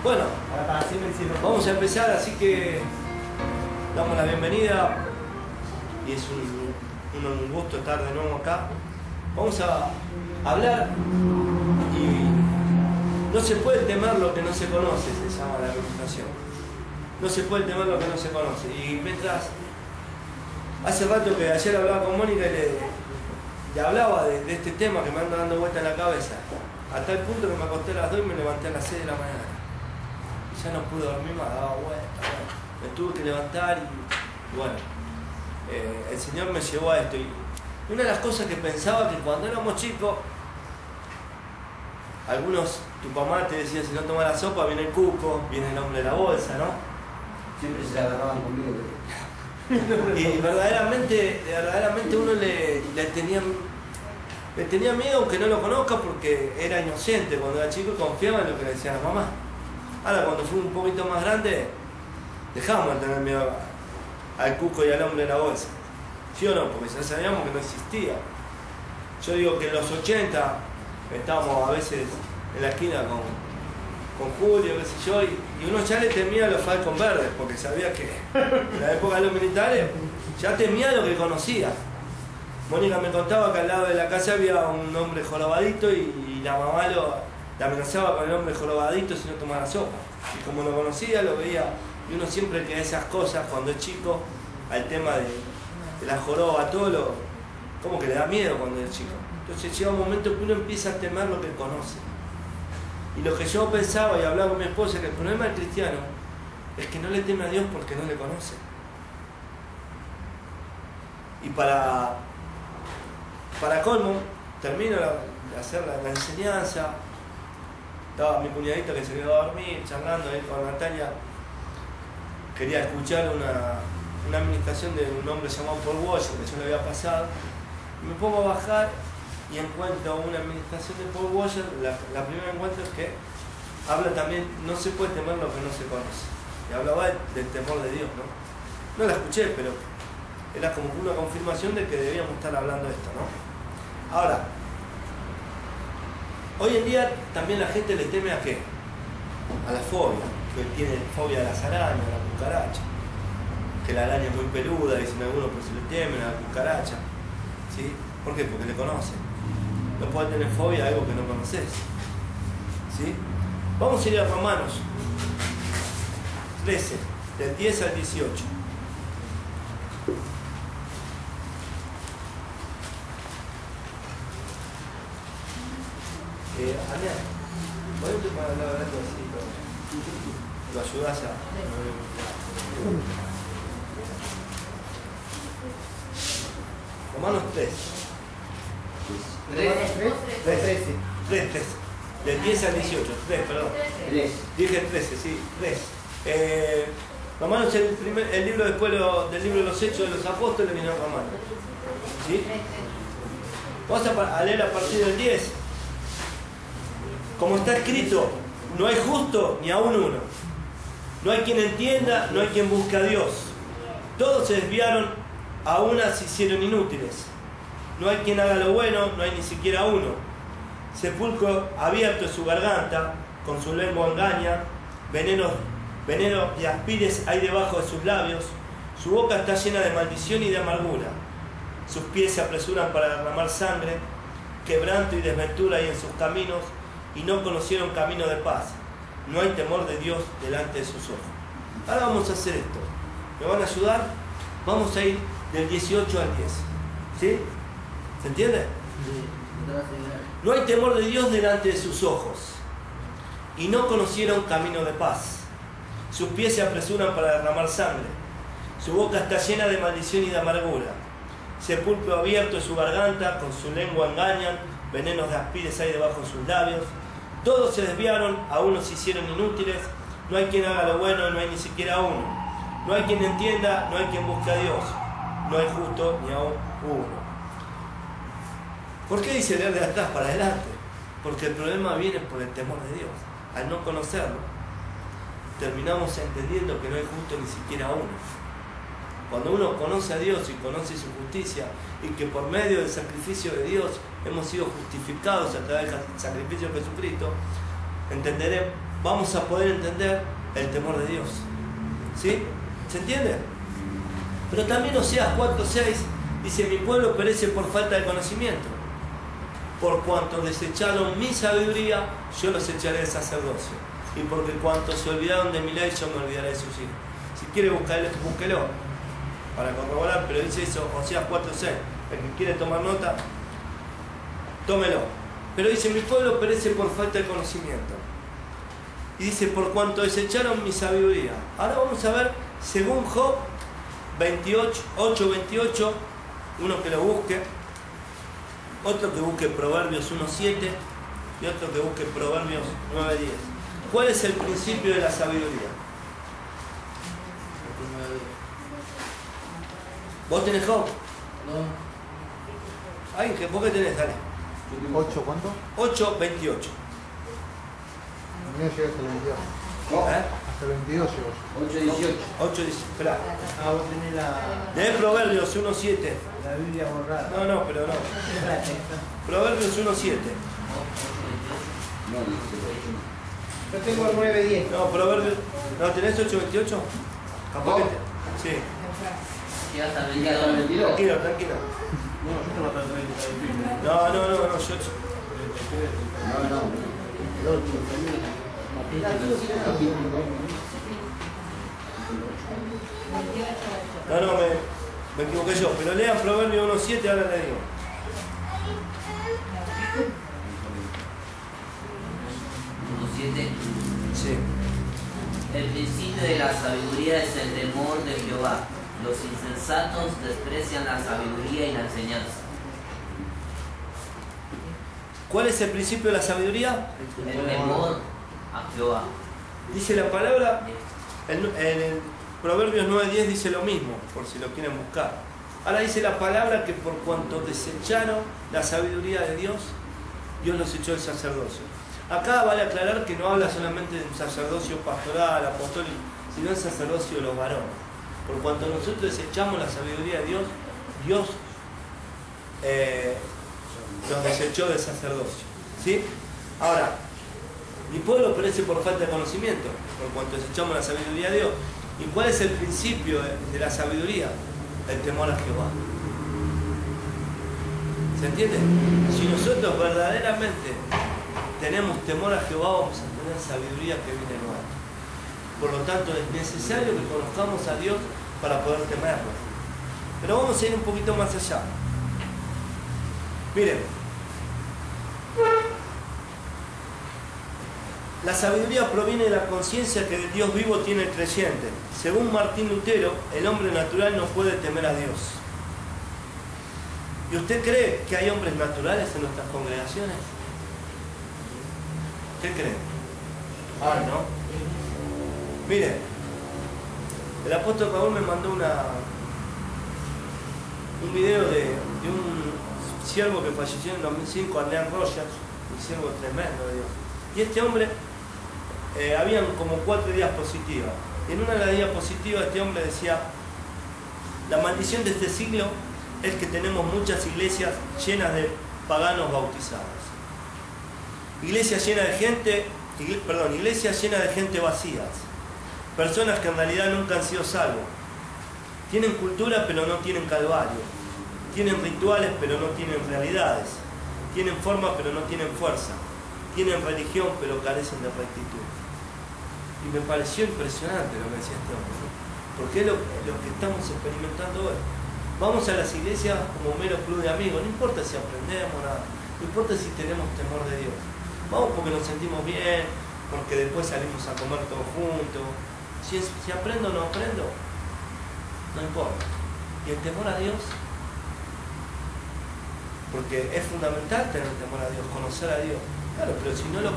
Bueno, vamos a empezar, así que damos la bienvenida y es un gusto estar de nuevo acá. Vamos a hablar y no se puede temer lo que no se conoce, se llama la meditación. No se puede temer lo que no se conoce. Y mientras, hace rato que ayer hablaba con Mónica y le hablaba de este tema que me anda dando vuelta en la cabeza, a tal punto que me acosté a las 2 y me levanté a las 6 de la mañana. Y ya no pude dormir más, daba vuelta, me tuve que levantar y bueno, el Señor me llevó a esto. Y una de las cosas que pensaba que cuando éramos chicos, algunos, tu mamá te decía, si no tomas la sopa viene el cuco, viene el hombre de la bolsa, ¿no? Siempre se la agarraban conmigo. Y verdaderamente uno le tenía miedo aunque no lo conozca, porque era inocente cuando era chico y confiaba en lo que le decía la mamá. Ahora cuando fui un poquito más grande, dejamos de tener miedo al cuco y al hombre de la bolsa. ¿Sí o no? Porque ya sabíamos que no existía. Yo digo que en los 80 estábamos a veces en la esquina con Julio, qué sé yo, y uno ya le temía a los Falcon Verdes, porque sabía que en la época de los militares ya temía lo que conocía. Mónica me contaba que al lado de la casa había un hombre jorobadito y la mamá la amenazaba con el hombre jorobadito si no tomara sopa. Y como lo conocía, lo veía, y uno siempre que esas cosas, cuando es chico, al tema de la joroba, todo como que le da miedo cuando es chico. Entonces llega un momento que uno empieza a temer lo que conoce. Y lo que yo pensaba y hablaba con mi esposa, que el problema del cristiano es que no le teme a Dios porque no le conoce. Y para colmo, termino de hacer la enseñanza, estaba mi cuñadita que se quedó a dormir, charlando ahí con Natalia, quería escuchar una administración de un hombre llamado Paul Washer, que yo le había pasado, y me pongo a bajar y encuentro una administración de Paul Washer. La primera encuentro es que habla también, no se puede temer lo que no se conoce, y hablaba del temor de Dios, ¿no? No la escuché, pero era como una confirmación de que debíamos estar hablando de esto, ¿no? Ahora, hoy en día también la gente le teme a qué? A la fobia, que tiene fobia a las arañas, a la cucaracha, que la araña es muy peluda, dicen algunos, pero se le temen a la cucaracha, ¿sí? ¿Por qué? Porque le conocen. No puedes tener fobia a algo que no conoces, ¿sí? Vamos a ir a Romanos 13, del 10 al 18. Ana, ¿podés para hablar algo así? ¿Lo ayudás a...? Romanos 3. 3. Del 10 al 18. 3, perdón. 3. Dije 13, sí. 3. Romanos es el libro después del libro de los Hechos de los Apóstoles, viene Romanos. ¿Sí? Vamos a leer a partir del 10. Como está escrito, no hay justo ni aún uno. No hay quien entienda, no hay quien busque a Dios. Todos se desviaron, a unas se hicieron inútiles. No hay quien haga lo bueno, no hay ni siquiera uno. Sepulcro abierto es su garganta, con su lengua engaña. Veneno y aspires hay debajo de sus labios. Su boca está llena de maldición y de amargura. Sus pies se apresuran para derramar sangre. Quebranto y desventura hay en sus caminos, y no conocieron camino de paz. No hay temor de Dios delante de sus ojos. Ahora vamos a hacer esto. ¿Me van a ayudar? Vamos a ir del 18 al 10. ¿Sí? ¿Se entiende? No hay temor de Dios delante de sus ojos, y no conocieron camino de paz. Sus pies se apresuran para derramar sangre. Su boca está llena de maldición y de amargura. Sepulcro abierto es su garganta, con su lengua engañan. Venenos de aspires hay debajo de sus labios. Todos se desviaron, a unos se hicieron inútiles. No hay quien haga lo bueno, no hay ni siquiera uno. No hay quien entienda, no hay quien busque a Dios. No hay justo ni aún uno. ¿Por qué dice leer de atrás para adelante? Porque el problema viene por el temor de Dios. Al no conocerlo, terminamos entendiendo que no hay justo ni siquiera uno. Cuando uno conoce a Dios y conoce su justicia, y que por medio del sacrificio de Dios hemos sido justificados a través del sacrificio de Jesucristo, vamos a poder entender el temor de Dios. ¿Sí? ¿Se entiende? Pero también Oseas 4:6 dice: mi pueblo perece por falta de conocimiento. Por cuanto desecharon mi sabiduría, yo los echaré del sacerdocio. Y porque cuanto se olvidaron de mi ley, yo me olvidaré de sus hijos. Si quiere búsquelo para corroborar, pero dice eso, Oseas 4:6. El que quiere tomar nota, tómelo. Pero dice: mi pueblo perece por falta de conocimiento. Y dice: por cuanto desecharon mi sabiduría. Ahora vamos a ver, según Job 8:28, uno que lo busque, otro que busque Proverbios 1:7 y otro que busque Proverbios 9:10. ¿Cuál es el principio de la sabiduría? ¿Vos tenés Job? No. Ay, ¿vos qué tenés? Dale. 8, ¿cuánto? 8:28. El mío llega hasta el 22. Hasta el 22 llegó. 8:18. 8:18. Esperá. Ah, vos tenés Lee Proverbios 1:7. la Biblia borrada. No, pero no. Proverbios 1:7. No, 18. Yo tengo el 9:10. No, Proverbios. ¿No tenés 8:28? Capaz que sí. Llega hasta el Llega hasta el 22. 22. Tranquilo. No, yo tengo hasta el 30. No, yo. No, no. El 8. No, me equivoqué yo. Pero lean Proverbios 1:7, ahora le digo. Sí. El principio de la sabiduría es el temor de Jehová. Los insensatos desprecian la sabiduría y la enseñanza. ¿Cuál es el principio de la sabiduría? El temor a Jehová. Dice la palabra, en Proverbios 9:10 dice lo mismo, por si lo quieren buscar. Ahora dice la palabra que por cuanto desecharon la sabiduría de Dios, Dios los echó del sacerdocio. Acá vale aclarar que no habla solamente de un sacerdocio pastoral, apostólico, sino el sacerdocio de los varones. Por cuanto nosotros desechamos la sabiduría de Dios, Dios nos desechó del sacerdocio. ¿Sí? Ahora, mi pueblo perece por falta de conocimiento, por cuanto desechamos la sabiduría de Dios. ¿Y cuál es el principio de la sabiduría? El temor a Jehová. ¿Se entiende? Si nosotros verdaderamente tenemos temor a Jehová, vamos a tener sabiduría que viene de lo alto. Por lo tanto, es necesario que conozcamos a Dios para poder temerlo. Pero vamos a ir un poquito más allá. Miren, la sabiduría proviene de la conciencia que del Dios vivo tiene el creyente. Según Martín Lutero, el hombre natural no puede temer a Dios. ¿Y usted cree que hay hombres naturales en nuestras congregaciones? ¿Qué cree? Ah, ¿no? Mire, el apóstol Raúl me mandó un video de un siervo que falleció en 2005, Arleán Rogers, un siervo tremendo de Dios. Y este hombre, habían como 4 diapositivas. Y en una de las diapositivas este hombre decía: la maldición de este siglo es que tenemos muchas iglesias llenas de paganos bautizados. Iglesias llenas de gente vacías. Personas que en realidad nunca han sido salvos. Tienen cultura pero no tienen calvario. Tienen rituales pero no tienen realidades. Tienen forma pero no tienen fuerza. Tienen religión pero carecen de rectitud. Y me pareció impresionante lo que decía este hombre, porque es lo que estamos experimentando hoy. Vamos a las iglesias como mero club de amigos, no importa si aprendemos nada, no importa si tenemos temor de Dios. Vamos porque nos sentimos bien, porque después salimos a comer todos juntos. Si aprendo o no aprendo, no importa. Y el temor a Dios, porque es fundamental tener temor a Dios, conocer a Dios. Claro, pero si no le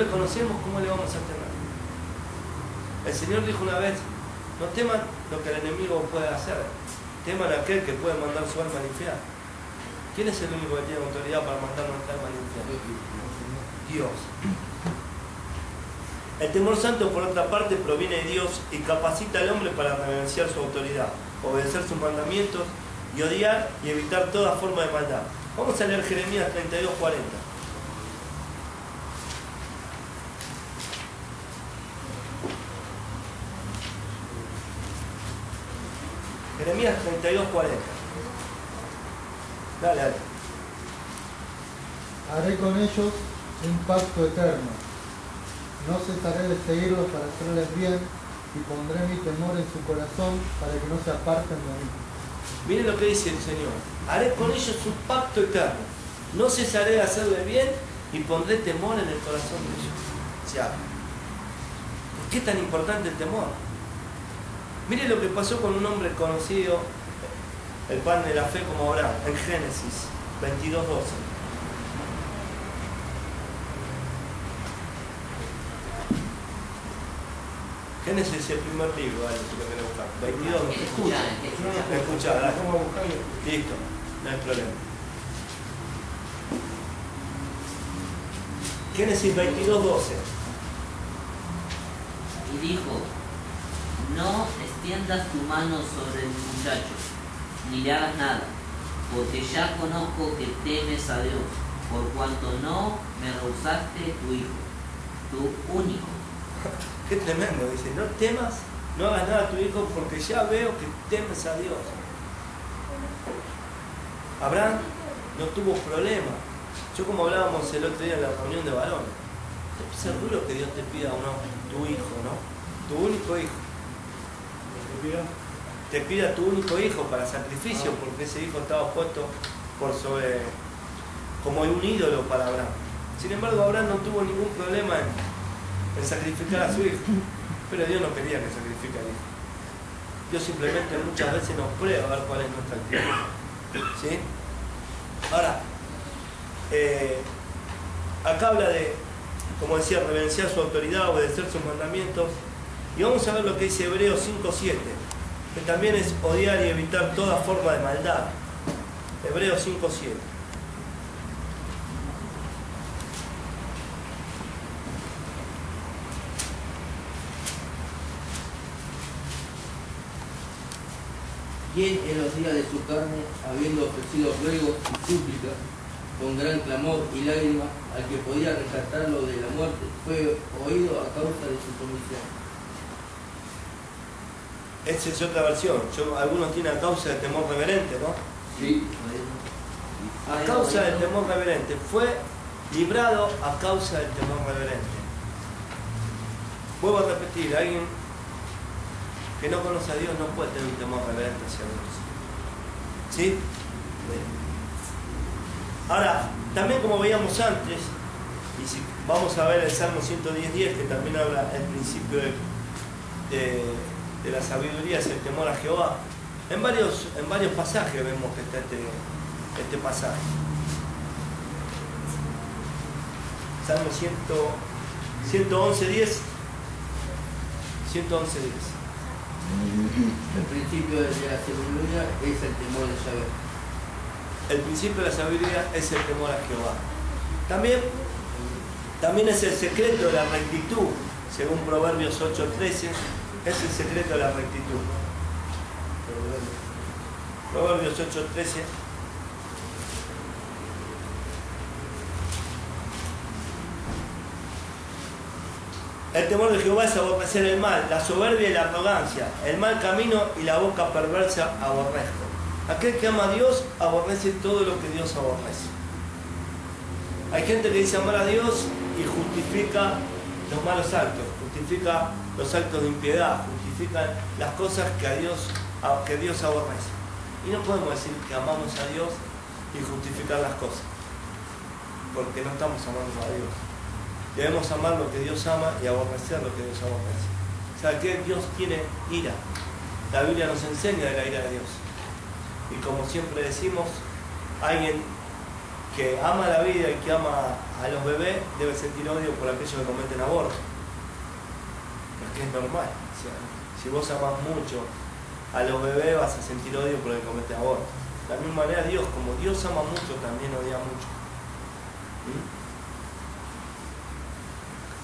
conocemos, ¿cómo le vamos a temer? El Señor dijo una vez: no teman lo que el enemigo puede hacer, teman a aquel que puede mandar su alma al infierno. ¿Quién es el único que tiene autoridad para mandar nuestra alma al infierno? Dios. El temor santo, por otra parte, proviene de Dios y capacita al hombre para reverenciar su autoridad, obedecer sus mandamientos y odiar y evitar toda forma de maldad. Vamos a leer Jeremías 32:40. Jeremías 32:40. Dale, dale. Haré con ellos un pacto eterno. No cesaré de seguirlos para hacerles bien y pondré mi temor en su corazón para que no se aparten de mí. Miren lo que dice el Señor. Haré con ellos un pacto eterno. No cesaré de hacerles bien y pondré temor en el corazón de ellos. O sea, ¿por qué es tan importante el temor? Miren lo que pasó con un hombre conocido, el pan de la fe como Abraham, en Génesis 22:12. Génesis es el primer libro, dale, si lo querés buscar. 22. Escuchá, dale. Listo, no hay problema. Génesis 22:12. Y dijo, no extiendas tu mano sobre el muchacho, ni le hagas nada, porque ya conozco que temes a Dios, por cuanto no me rehusaste tu hijo, tu único. Qué tremendo, dice, no temas, no hagas nada a tu hijo, porque ya veo que temes a Dios. Abraham no tuvo problema. Yo, como hablábamos el otro día en la reunión de varones, es seguro que Dios te pida o no tu hijo, ¿no? Tu único hijo. Te pida tu único hijo para sacrificio, porque ese hijo estaba puesto por sobre, como un ídolo para Abraham. Sin embargo, Abraham no tuvo ningún problema en sacrificar a su hijo, pero Dios no quería que sacrifique al hijo. Dios simplemente muchas veces nos prueba a ver cuál es nuestra actitud. ¿Sí? Ahora, acá habla de, como decía, reverenciar su autoridad, obedecer sus mandamientos. Y vamos a ver lo que dice Hebreos 5:7, que también es odiar y evitar toda forma de maldad. Hebreos 5:7. Y él en los días de su carne, habiendo ofrecido ruegos y súplicas, con gran clamor y lágrimas, al que podía rescatarlo de la muerte, fue oído a causa de su comisión. Esa es otra versión. Algunos tienen a causa del temor reverente, ¿no? Sí. A causa del temor reverente. Fue librado a causa del temor reverente. Vuelvo a repetir, alguien que no conoce a Dios no puede tener un temor reverente hacia Dios. ¿Sí? Bien. Ahora, también como veíamos antes, y si vamos a ver el Salmo 110:10, que también habla el principio de la sabiduría, es el temor a Jehová. En varios pasajes vemos que está este pasaje. Salmo 111:10. 111:10. El principio de la sabiduría es el temor de Yahvé. El principio de la sabiduría es el temor a Jehová. También es el secreto de la rectitud, según Proverbios 8:13, es el secreto de la rectitud. Proverbios 8:13. El temor de Jehová es aborrecer el mal, la soberbia y la arrogancia, el mal camino y la boca perversa aborrezco. Aquel que ama a Dios aborrece todo lo que Dios aborrece. Hay gente que dice amar a Dios y justifica los malos actos, justifica los actos de impiedad, justifica las cosas que Dios aborrece. Y no podemos decir que amamos a Dios y justificar las cosas, porque no estamos amando a Dios. Debemos amar lo que Dios ama y aborrecer lo que Dios aborrece. O sea, que Dios tiene ira. La Biblia nos enseña de la ira de Dios. Y como siempre decimos, alguien que ama la vida y que ama a los bebés debe sentir odio por aquellos que cometen aborto. Porque es normal. O sea, si vos amás mucho a los bebés vas a sentir odio por el que cometen aborto. De la misma manera Dios, como Dios ama mucho, también odia mucho. ¿Mm?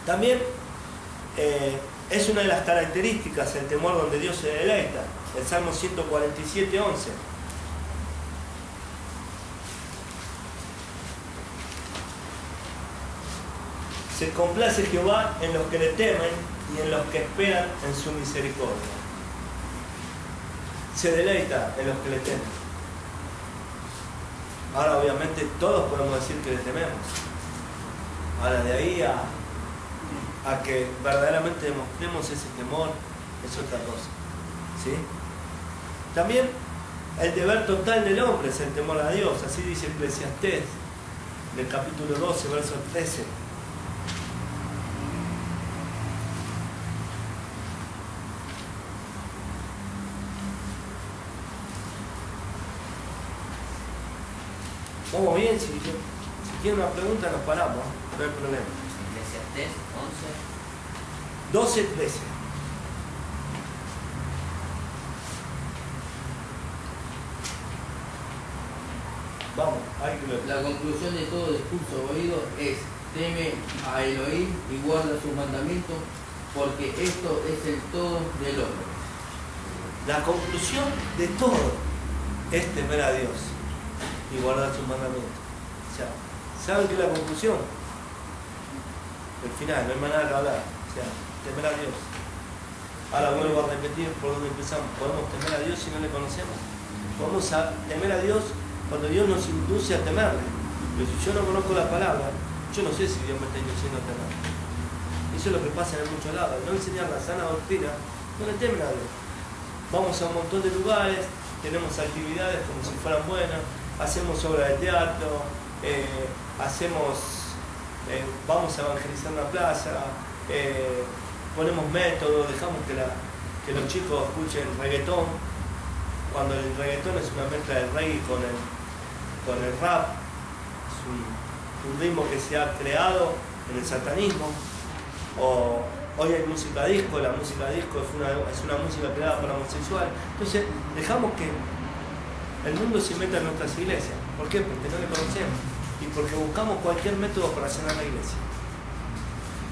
También es una de las características el temor donde Dios se deleita. El Salmo 147:11. Se complace Jehová en los que le temen y en los que esperan en su misericordia. se deleita en los que le temen. Ahora obviamente todos podemos decir que le tememos. Ahora de ahí a que verdaderamente demostremos ese temor es otra cosa. ¿Sí? También el deber total del hombre es el temor a Dios. Así dice Eclesiastés, en el capítulo 12, verso 13. Vamos bien, si tienen una pregunta nos paramos, no hay problema. Eclesiastés 12, 13. Vamos, hay que ver. La conclusión de todo discurso oído es: teme a Elohim y guarda sus mandamientos, porque esto es el todo del hombre. La conclusión de todo es temer a Dios y guardar sus mandamientos. O sea, ¿saben qué es la conclusión? El final, no hay más nada que hablar. O sea, temer a Dios. Ahora vuelvo a repetir por donde empezamos. ¿Podemos temer a Dios si no le conocemos? Podemos temer a Dios cuando Dios nos induce a temerle. Pero si yo no conozco la palabra, yo no sé si Dios me está induciendo a temer. Eso es lo que pasa en muchos lados. No enseñar la sana doctrina, no le temen a Dios. Vamos a un montón de lugares, tenemos actividades como si fueran buenas, hacemos obras de teatro, vamos a evangelizar una plaza, ponemos métodos, dejamos que los chicos escuchen reggaetón, cuando el reggaetón es una mezcla del reggae con el rap, es un ritmo que se ha creado en el satanismo. O hoy hay música disco, la música disco es una música creada para homosexuales. Entonces dejamos que el mundo se meta en nuestras iglesias. ¿Por qué? Porque no le conocemos y porque buscamos cualquier método para llenar la iglesia.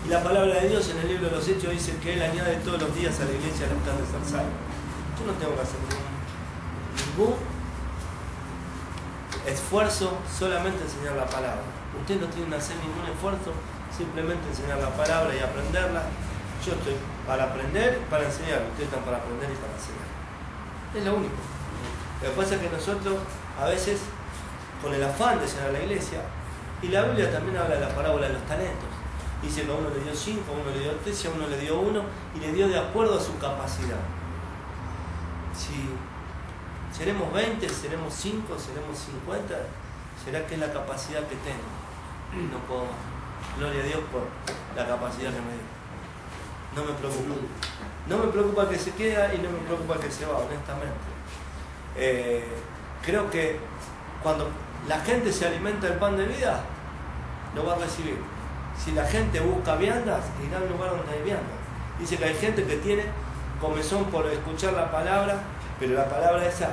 Y la palabra de Dios en el libro de los Hechos dice que Él añade todos los días a la iglesia el plan de ser salvo. Yo no tengo que hacer ningún esfuerzo, solamente enseñar la palabra. Ustedes no tienen que hacer ningún esfuerzo, simplemente enseñar la palabra y aprenderla. Yo estoy para aprender, para enseñar. Ustedes están para aprender y para enseñar. Es lo único. Lo que pasa es que nosotros, a veces, con el afán de llenar la iglesia, y la Biblia también habla de la parábola de los talentos. Dice que a uno le dio 5, a uno le dio 3, a uno le dio 1, y le dio de acuerdo a su capacidad. Si seremos 20, seremos 5, seremos 50, será que es la capacidad que tengo. No puedo más. Gloria a Dios por la capacidad que me dio. No me preocupa. No me preocupa que se queda y no me preocupa que se va, honestamente. Creo que cuando la gente se alimenta del pan de vida, lo va a recibir. Si la gente busca viandas, irá a un lugar donde hay viandas. Dice que hay gente que tiene comezón por escuchar la palabra, pero la palabra esa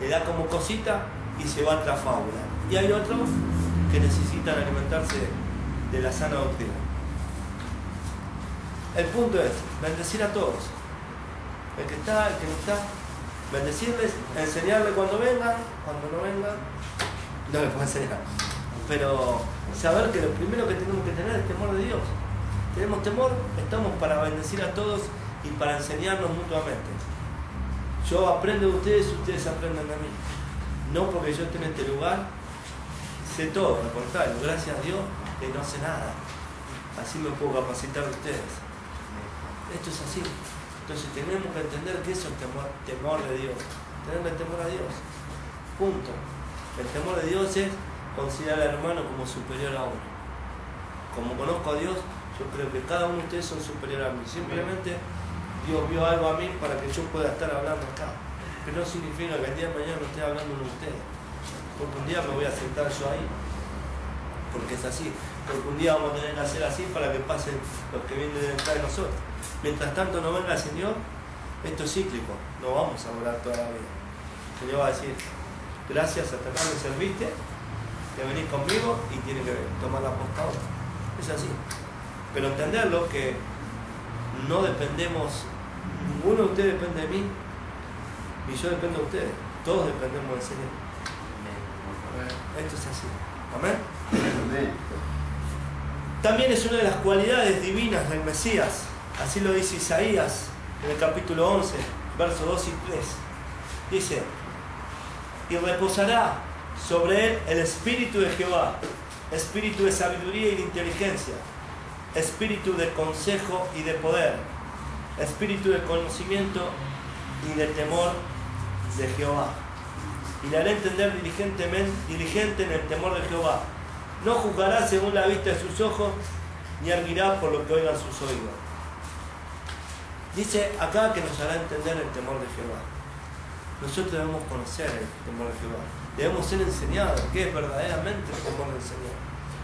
le da como cosita y se va tras fábula. Y hay otros que necesitan alimentarse de la sana doctrina. El punto es bendecir a todos, el que está, el que no está, bendecirles, enseñarle cuando vengan, cuando no vengan, no les puedo enseñar, pero saber que lo primero que tenemos que tener es temor de Dios. Tenemos temor, estamos para bendecir a todos y para enseñarnos mutuamente. Yo aprendo de ustedes y ustedes aprenden de mí, no porque yo esté en este lugar sé todo, al contrario, gracias a Dios que no sé nada, así me puedo capacitar de ustedes. Esto es así. Entonces tenemos que entender que eso es temor de Dios, tenerle temor a Dios, punto. El temor de Dios es considerar al hermano como superior a uno. Como conozco a Dios, yo creo que cada uno de ustedes son superiores a mí. Simplemente Dios vio algo a mí para que yo pueda estar hablando acá, pero no significa que el día de mañana no esté hablando uno de ustedes, porque un día me voy a sentar yo ahí, porque es así, porque un día vamos a tener que hacer así para que pasen los que vienen detrás de nosotros. Mientras tanto no venga el Señor, esto es cíclico, no vamos a durar toda la vida. El Señor va a decir, gracias, hasta acá me serviste, que venís conmigo y tiene que tomar la posta ahora. Es así. Pero entenderlo que no dependemos, ninguno de ustedes depende de mí, ni yo dependo de ustedes, todos dependemos del Señor. Esto es así. Amén. También es una de las cualidades divinas del Mesías. Así lo dice Isaías en el capítulo 11, versos 2 y 3. Dice, y reposará sobre él el espíritu de Jehová, espíritu de sabiduría y de inteligencia, espíritu de consejo y de poder, espíritu de conocimiento y de temor de Jehová. Y le haré entender diligente en el temor de Jehová. No juzgará según la vista de sus ojos, ni arguirá por lo que oigan sus oídos. Dice acá que nos hará entender el temor de Jehová. Nosotros debemos conocer el temor de Jehová. Debemos ser enseñados qué es verdaderamente el temor del Señor.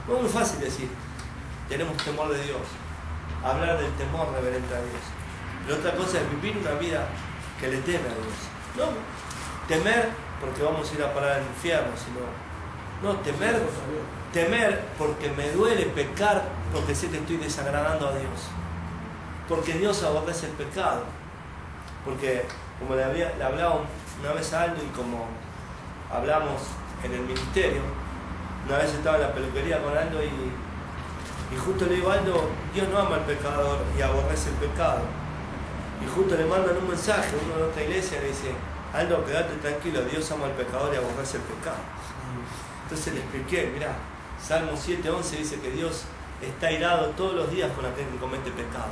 No es muy fácil decir, tenemos temor de Dios. Hablar del temor reverente a Dios. Pero otra cosa es vivir una vida que le teme a Dios. No temer porque vamos a ir a parar al infierno, sino temer porque me duele pecar, porque sé que estoy desagradando a Dios. Porque Dios aborrece el pecado. Porque, como le hablaba una vez a Aldo y como hablamos en el ministerio, una vez estaba en la peluquería con Aldo y justo le digo, Aldo, Dios no ama al pecador y aborrece el pecado. Y justo le mandan un mensaje, uno de otra iglesia le dice, Aldo, quédate tranquilo, Dios ama al pecador y aborrece el pecado. Entonces le expliqué, mirá, Salmo 7:11 dice que Dios está airado todos los días con aquel que comete pecado.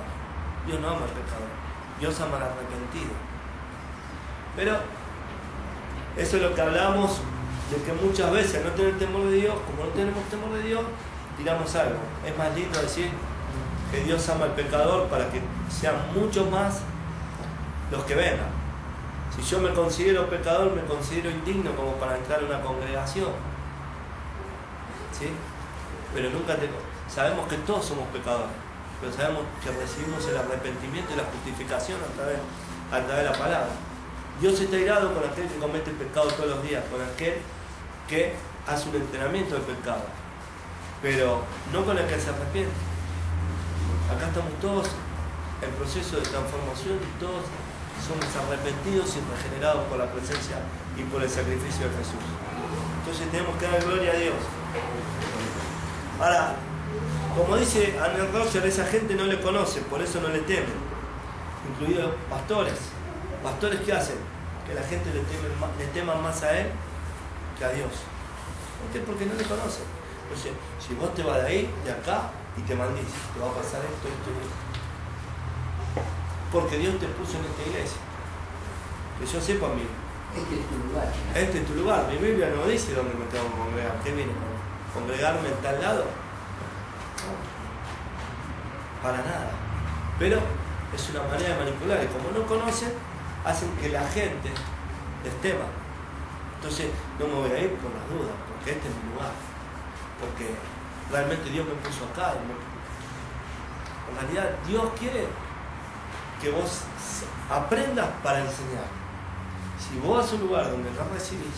Dios no ama al pecador, Dios ama al arrepentido. Pero eso es lo que hablamos, de que muchas veces no tener temor de Dios, como no tenemos temor de Dios, tiramos algo. Es más lindo decir que Dios ama al pecador para que sean muchos más los que vengan. Si yo me considero pecador, me considero indigno como para entrar a una congregación. ¿Sí? Pero sabemos que todos somos pecadores, pero sabemos que recibimos el arrepentimiento y la justificación a través de la palabra. Dios está irado con aquel que comete el pecado todos los días, con aquel que hace un entrenamiento del pecado, pero no con el que se arrepiente. Acá estamos todos en proceso de transformación y todos somos arrepentidos y regenerados por la presencia y por el sacrificio de Jesús. Entonces tenemos que dar gloria a Dios. Ahora, como dice Arnold Roger, esa gente no le conoce, por eso no le temen, incluidos pastores. ¿Pastores qué hacen? Que la gente le tema más a él que a Dios. ¿Por qué? Porque no le conocen. Entonces, si vos te vas de ahí, de acá, y te maldices, te va a pasar esto, esto y esto. Porque Dios te puso en esta iglesia. Que yo sepa, mí. Este es tu lugar. Este es tu lugar. Mi Biblia no dice dónde me tengo que congregar. ¿Qué viene? ¿Congregarme en tal lado? No. Para nada. Pero es una manera de manipular. Y como no conocen, hacen que la gente les tema. Entonces, no me voy a ir por las dudas, porque este es mi lugar. Porque realmente Dios me puso acá. En realidad, Dios quiere que vos aprendas para enseñar. Si vos vas a un lugar donde no recibís,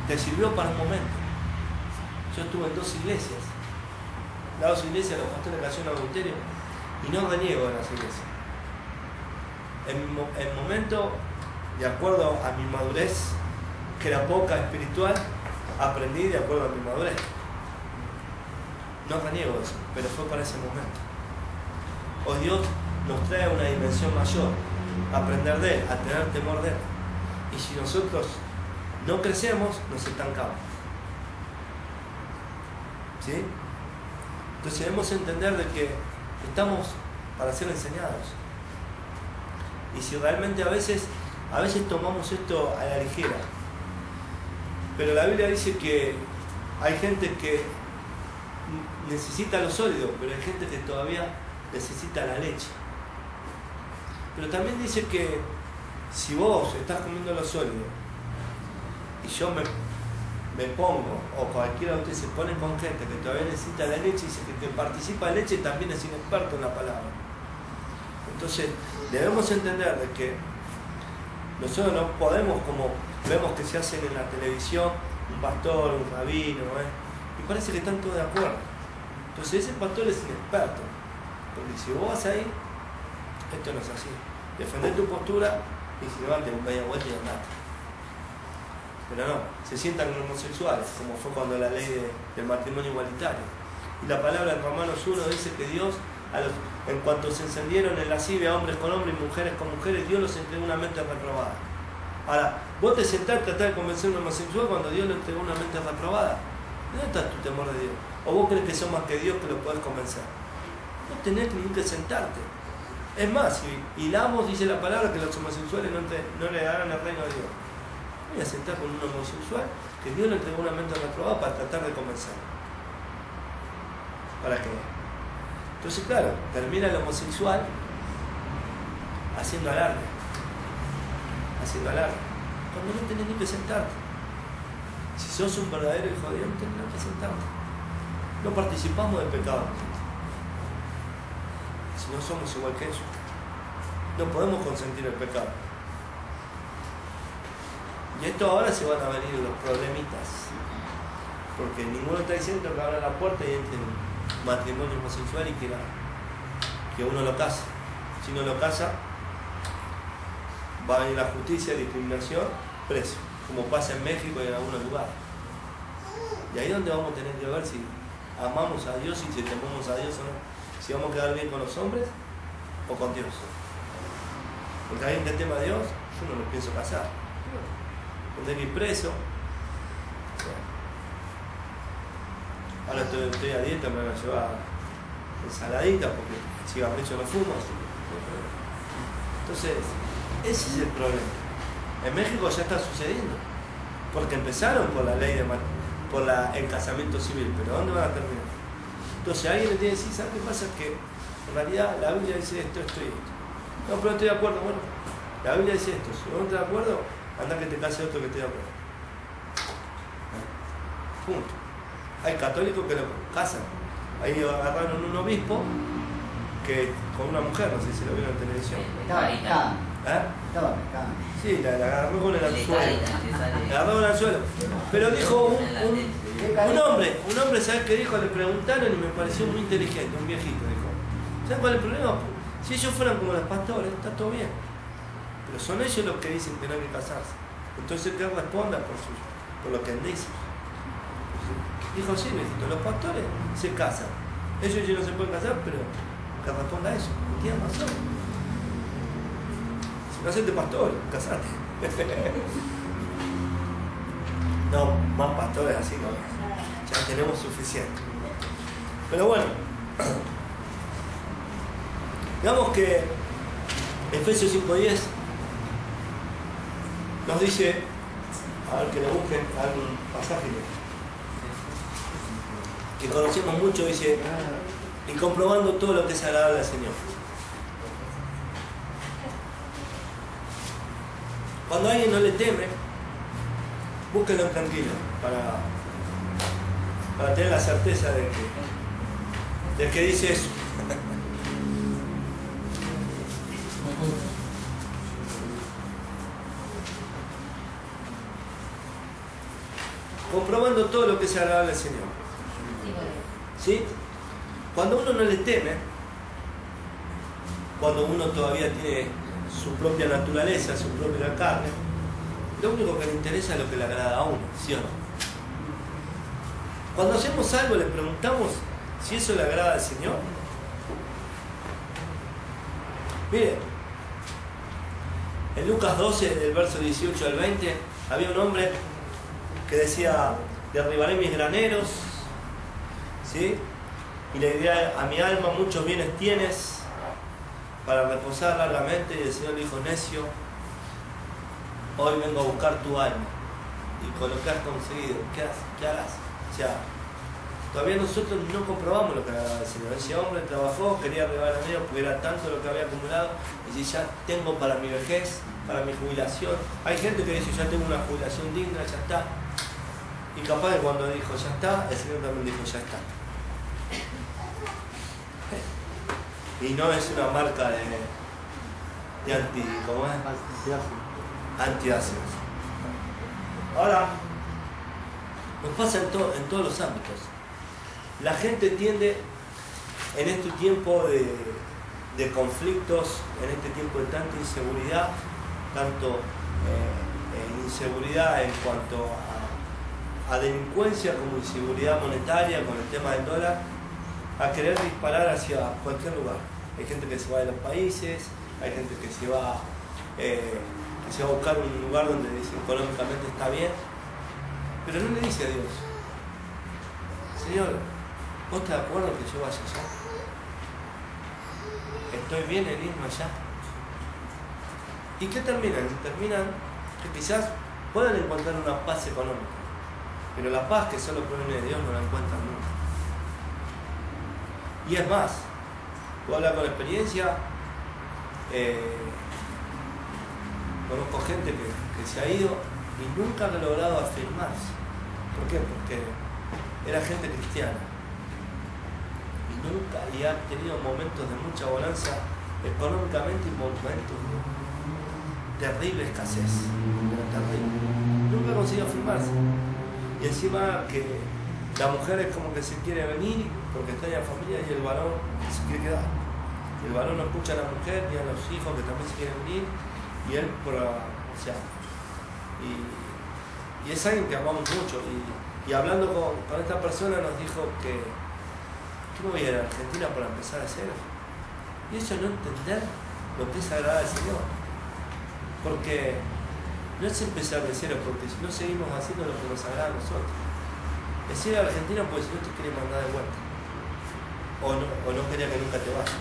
te sirvió para un momento. Yo estuve en 2 iglesias. Las 2 iglesias los pastores cayeron en adulterio y no reniego de las iglesias. En el momento, de acuerdo a mi madurez, que era poca espiritual, aprendí de acuerdo a mi madurez. No reniego de eso, pero fue para ese momento. Hoy Dios nos trae una dimensión mayor, aprender de Él, a tener temor de Él. Y si nosotros no crecemos, nos estancamos. ¿Sí? Entonces debemos entender de que estamos para ser enseñados. Y si realmente a veces tomamos esto a la ligera. Pero la Biblia dice que hay gente que necesita lo sólido, pero hay gente que todavía necesita la leche. Pero también dice que si vos estás comiendo lo sólido y yo me pongo, o cualquiera de ustedes se pone con gente que todavía necesita la leche y dice que participa de leche también es inexperto en la palabra. Entonces debemos entender de que nosotros no podemos, como vemos que se hacen en la televisión, un pastor, un rabino, y parece que están todos de acuerdo. Entonces ese pastor es inexperto, porque si vos vas ahí, esto no es así. Defender tu postura y si levante un media vuelta y andate. Pero no, se sientan como homosexuales, como fue cuando la ley del matrimonio igualitario. Y la palabra en Romanos 1 dice que Dios, en cuanto se encendieron en lascivia hombres con hombres y mujeres con mujeres, Dios los entregó una mente reprobada. Ahora, vos te sentás a tratar de convencer a un homosexual cuando Dios le entregó una mente reprobada. ¿Dónde está tu temor de Dios? ¿O vos crees que sos más que Dios que lo podés convencer? No tenés ni que sentarte. Es más, y Lamos dice la palabra que los homosexuales no le darán el reino de Dios. Voy a sentar con un homosexual que Dios le entregó una mente reprobada para tratar de convencerlo. ¿Para qué? Entonces, claro, termina el homosexual haciendo alarde. Haciendo alarde. Cuando no tenés ni que sentarte. Si sos un verdadero hijo de Dios, no tenés que sentarte. No participamos del pecado. Si no somos igual que ellos. No podemos consentir el pecado. Y esto ahora se van a venir los problemitas. Porque ninguno está diciendo que abra la puerta y entre un matrimonio homosexual y que uno lo casa. Si no lo casa, va a venir la justicia, discriminación, preso. Como pasa en México y en algunos lugares. Y ahí es donde vamos a tener que ver si amamos a Dios y si tememos a Dios o no. Si vamos a quedar bien con los hombres o con Dios. Porque alguien que tema a Dios, yo no lo pienso casar. Tendré que ir preso. Ahora estoy a dieta, me van a llevar ensaladita porque cigarrillo no fumo. Entonces, ese es el problema. En México ya está sucediendo. Porque empezaron por la ley por el casamiento civil, pero ¿dónde van a terminar? Entonces alguien le tiene que decir, ¿sabes qué pasa? Que en realidad la Biblia dice esto y esto. No, pero no estoy de acuerdo. Bueno, la Biblia dice esto. Si no estás de acuerdo, anda que te case otro que esté de acuerdo. Punto. Hay católicos que lo casan. Ahí agarraron un obispo que con una mujer, no sé si lo vieron en televisión. Estaba pescada. Estaba pescada. Sí, la agarró con el anzuelo. La agarró con el anzuelo. Pero dijo un hombre, ¿sabes qué dijo? Le preguntaron y me pareció muy inteligente, un viejito, dijo. ¿Sabes cuál es el problema? Si ellos fueran como los pastores, está todo bien. Pero son ellos los que dicen que no hay que casarse. Entonces que responda por lo que él dice. Dijo, sí, viejito, los pastores se casan. Ellos ya no se pueden casar, pero que responda a eso. Y tiene razón. Si no hacete pastor, casate. No, más pastores así no. Ya tenemos suficiente. Pero bueno, digamos que Efesios 5:10 nos dice, a ver que le busquen algún pasaje que conocemos mucho, dice, y comprobando todo lo que es agradable al Señor. Cuando a alguien no le teme, búsquenlo tranquilo para tener la certeza de que dice eso. Comprobando todo lo que es agradable al Señor. ¿Sí? Cuando uno no le teme, cuando uno todavía tiene su propia naturaleza, su propia carne, lo único que le interesa es lo que le agrada a uno, ¿sí o no? Cuando hacemos algo le preguntamos si eso le agrada al Señor. Miren, en Lucas 12, del verso 18 al 20, había un hombre que decía, derribaré mis graneros, ¿sí? Y le diré a mi alma, muchos bienes tienes para reposar largamente. Y el Señor le dijo, necio, hoy vengo a buscar tu alma. Y con lo que has conseguido, ¿qué harás? O sea, todavía nosotros no comprobamos lo que agradaba al Señor. Ese hombre trabajó, quería arribar a Dios porque era tanto lo que había acumulado. Y dice, ya tengo para mi vejez, para mi jubilación. Hay gente que dice, ya tengo una jubilación digna, ya está. Y capaz que cuando dijo ya está, el Señor también dijo ya está. Y no es una marca de ¿cómo es? Antiácidos. Ahora, nos pasa en todos los ámbitos. La gente tiende en este tiempo de conflictos, en este tiempo de tanta inseguridad, tanto inseguridad en cuanto a delincuencia como inseguridad monetaria con el tema del dólar, a querer disparar hacia cualquier lugar. Hay gente que se va de los países, hay gente que se va que se va a buscar un lugar donde dice económicamente está bien, pero no le dice a Dios, Señor, ¿vos estás de acuerdo que yo vaya allá? ¿Estoy bien en irme allá? ¿Y qué terminan? Terminan que quizás puedan encontrar una paz económica, pero la paz que solo proviene de Dios no la encuentran nunca. Y es más, puedo hablar con experiencia, conozco gente que se ha ido y nunca ha logrado afirmarse. ¿Por qué? Porque era gente cristiana y ha tenido momentos de mucha bonanza económicamente y momentos de terrible escasez, nunca consiguió afirmarse. Y encima que la mujer es como que se quiere venir porque está en la familia y el varón se quiere quedar. El varón no escucha a la mujer ni a los hijos que también se quieren venir y él y es alguien que amamos mucho y hablando con esta persona nos dijo que me voy a ir a Argentina para empezar a hacer y eso no entender lo que es agradar al Señor, porque no es empezar de cero, porque si no seguimos haciendo lo que nos agrada a nosotros. Es ir a Argentina porque si no te quiere mandar de vuelta o no quería que nunca te vayas.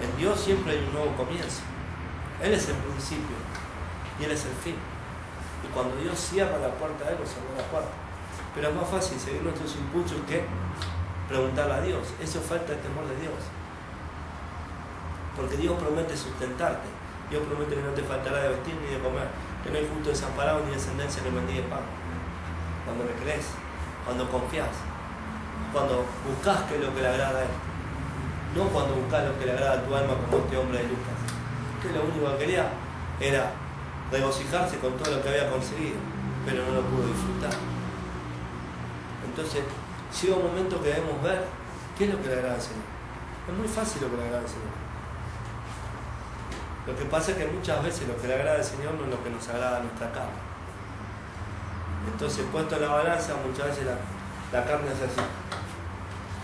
En Dios siempre hay un nuevo comienzo. Él es el principio y Él es el fin. Y cuando Dios cierra la puerta a Él, nos cerró la puerta. Pero es más fácil seguir nuestros impulsos que preguntarle a Dios. Eso falta el temor de Dios. Porque Dios promete sustentarte. Dios promete que no te faltará de vestir ni de comer. Que no hay justo desamparado ni descendencia que mendigue pan. Cuando le crees, cuando confías, cuando buscas que es lo que le agrada a Él. No cuando buscas lo que le agrada a tu alma como este hombre de Lucas. Que lo único que quería era regocijarse con todo lo que había conseguido, pero no lo pudo disfrutar. Entonces, llega un momento que debemos ver qué es lo que le agrada al Señor. Es muy fácil lo que le agrada al Señor. Lo que pasa es que muchas veces lo que le agrada al Señor no es lo que nos agrada a nuestra carne. Entonces, puesto en la balanza, muchas veces la carne es así,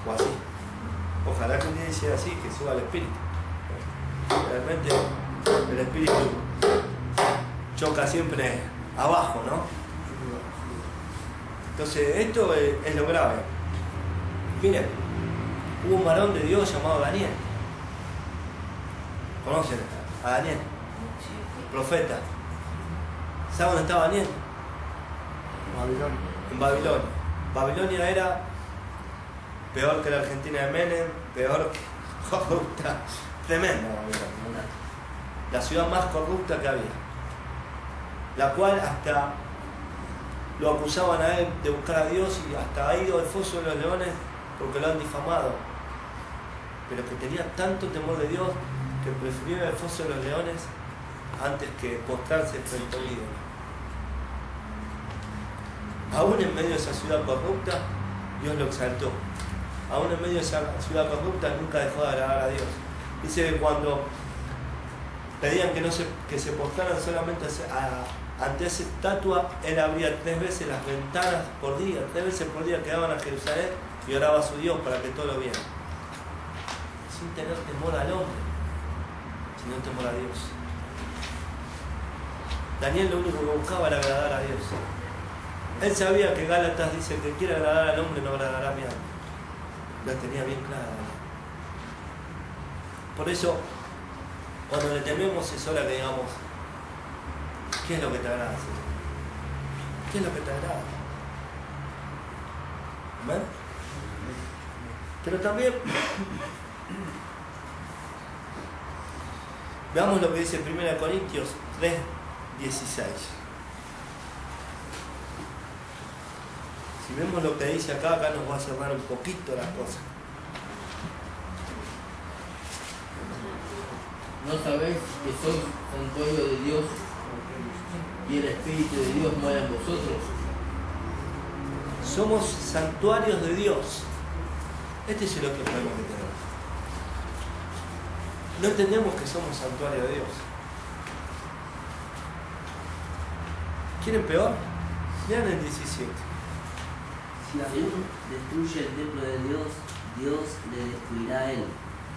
o así. Ojalá que un día sea así, que suba el espíritu. Realmente el espíritu choca siempre abajo, ¿no? Entonces, esto es lo grave. Miren, hubo un varón de Dios llamado Daniel. ¿Conocen a Daniel? Profeta. ¿Saben dónde estaba Daniel? En Babilonia. Babilonia era peor que la Argentina de Menem, peor que corrupta, tremenda Babilonia. La ciudad más corrupta que había. La cual hasta lo acusaban a él de buscar a Dios y hasta ha ido al foso de los leones porque lo han difamado. Pero que tenía tanto temor de Dios que prefirió ir al foso de los leones antes que postrarse frente al ídolo. Aún en medio de esa ciudad corrupta, Dios lo exaltó. Aún en medio de esa ciudad corrupta, nunca dejó de agradar a Dios. Dice que cuando pedían que se postraran solamente ante esa estatua, él abría 3 veces las ventanas por día, 3 veces por día quedaban a Jerusalén y oraba a su Dios para que todo lo viera. Sin tener temor al hombre, sino temor a Dios. Daniel lo único que buscaba era agradar a Dios. Él sabía que Gálatas dice que quiere agradar al hombre no agradará a mi alma. La tenía bien clara. Por eso, cuando le tememos es hora que digamos, ¿qué es lo que te agrada, Señor? ¿Qué es lo que te agrada? ¿Amén? Pero también veamos lo que dice 1 Corintios 3:16. Si vemos lo que dice acá nos va a cerrar un poquito las cosas. ¿No sabéis que sois santuario de Dios y el Espíritu de Dios mora en vosotros? Somos santuarios de Dios. Este es el otro problema que tenemos. No entendemos que somos santuario de Dios. ¿Quieren peor? Vean el 17. Si alguno destruye el templo de Dios, Dios le destruirá a él,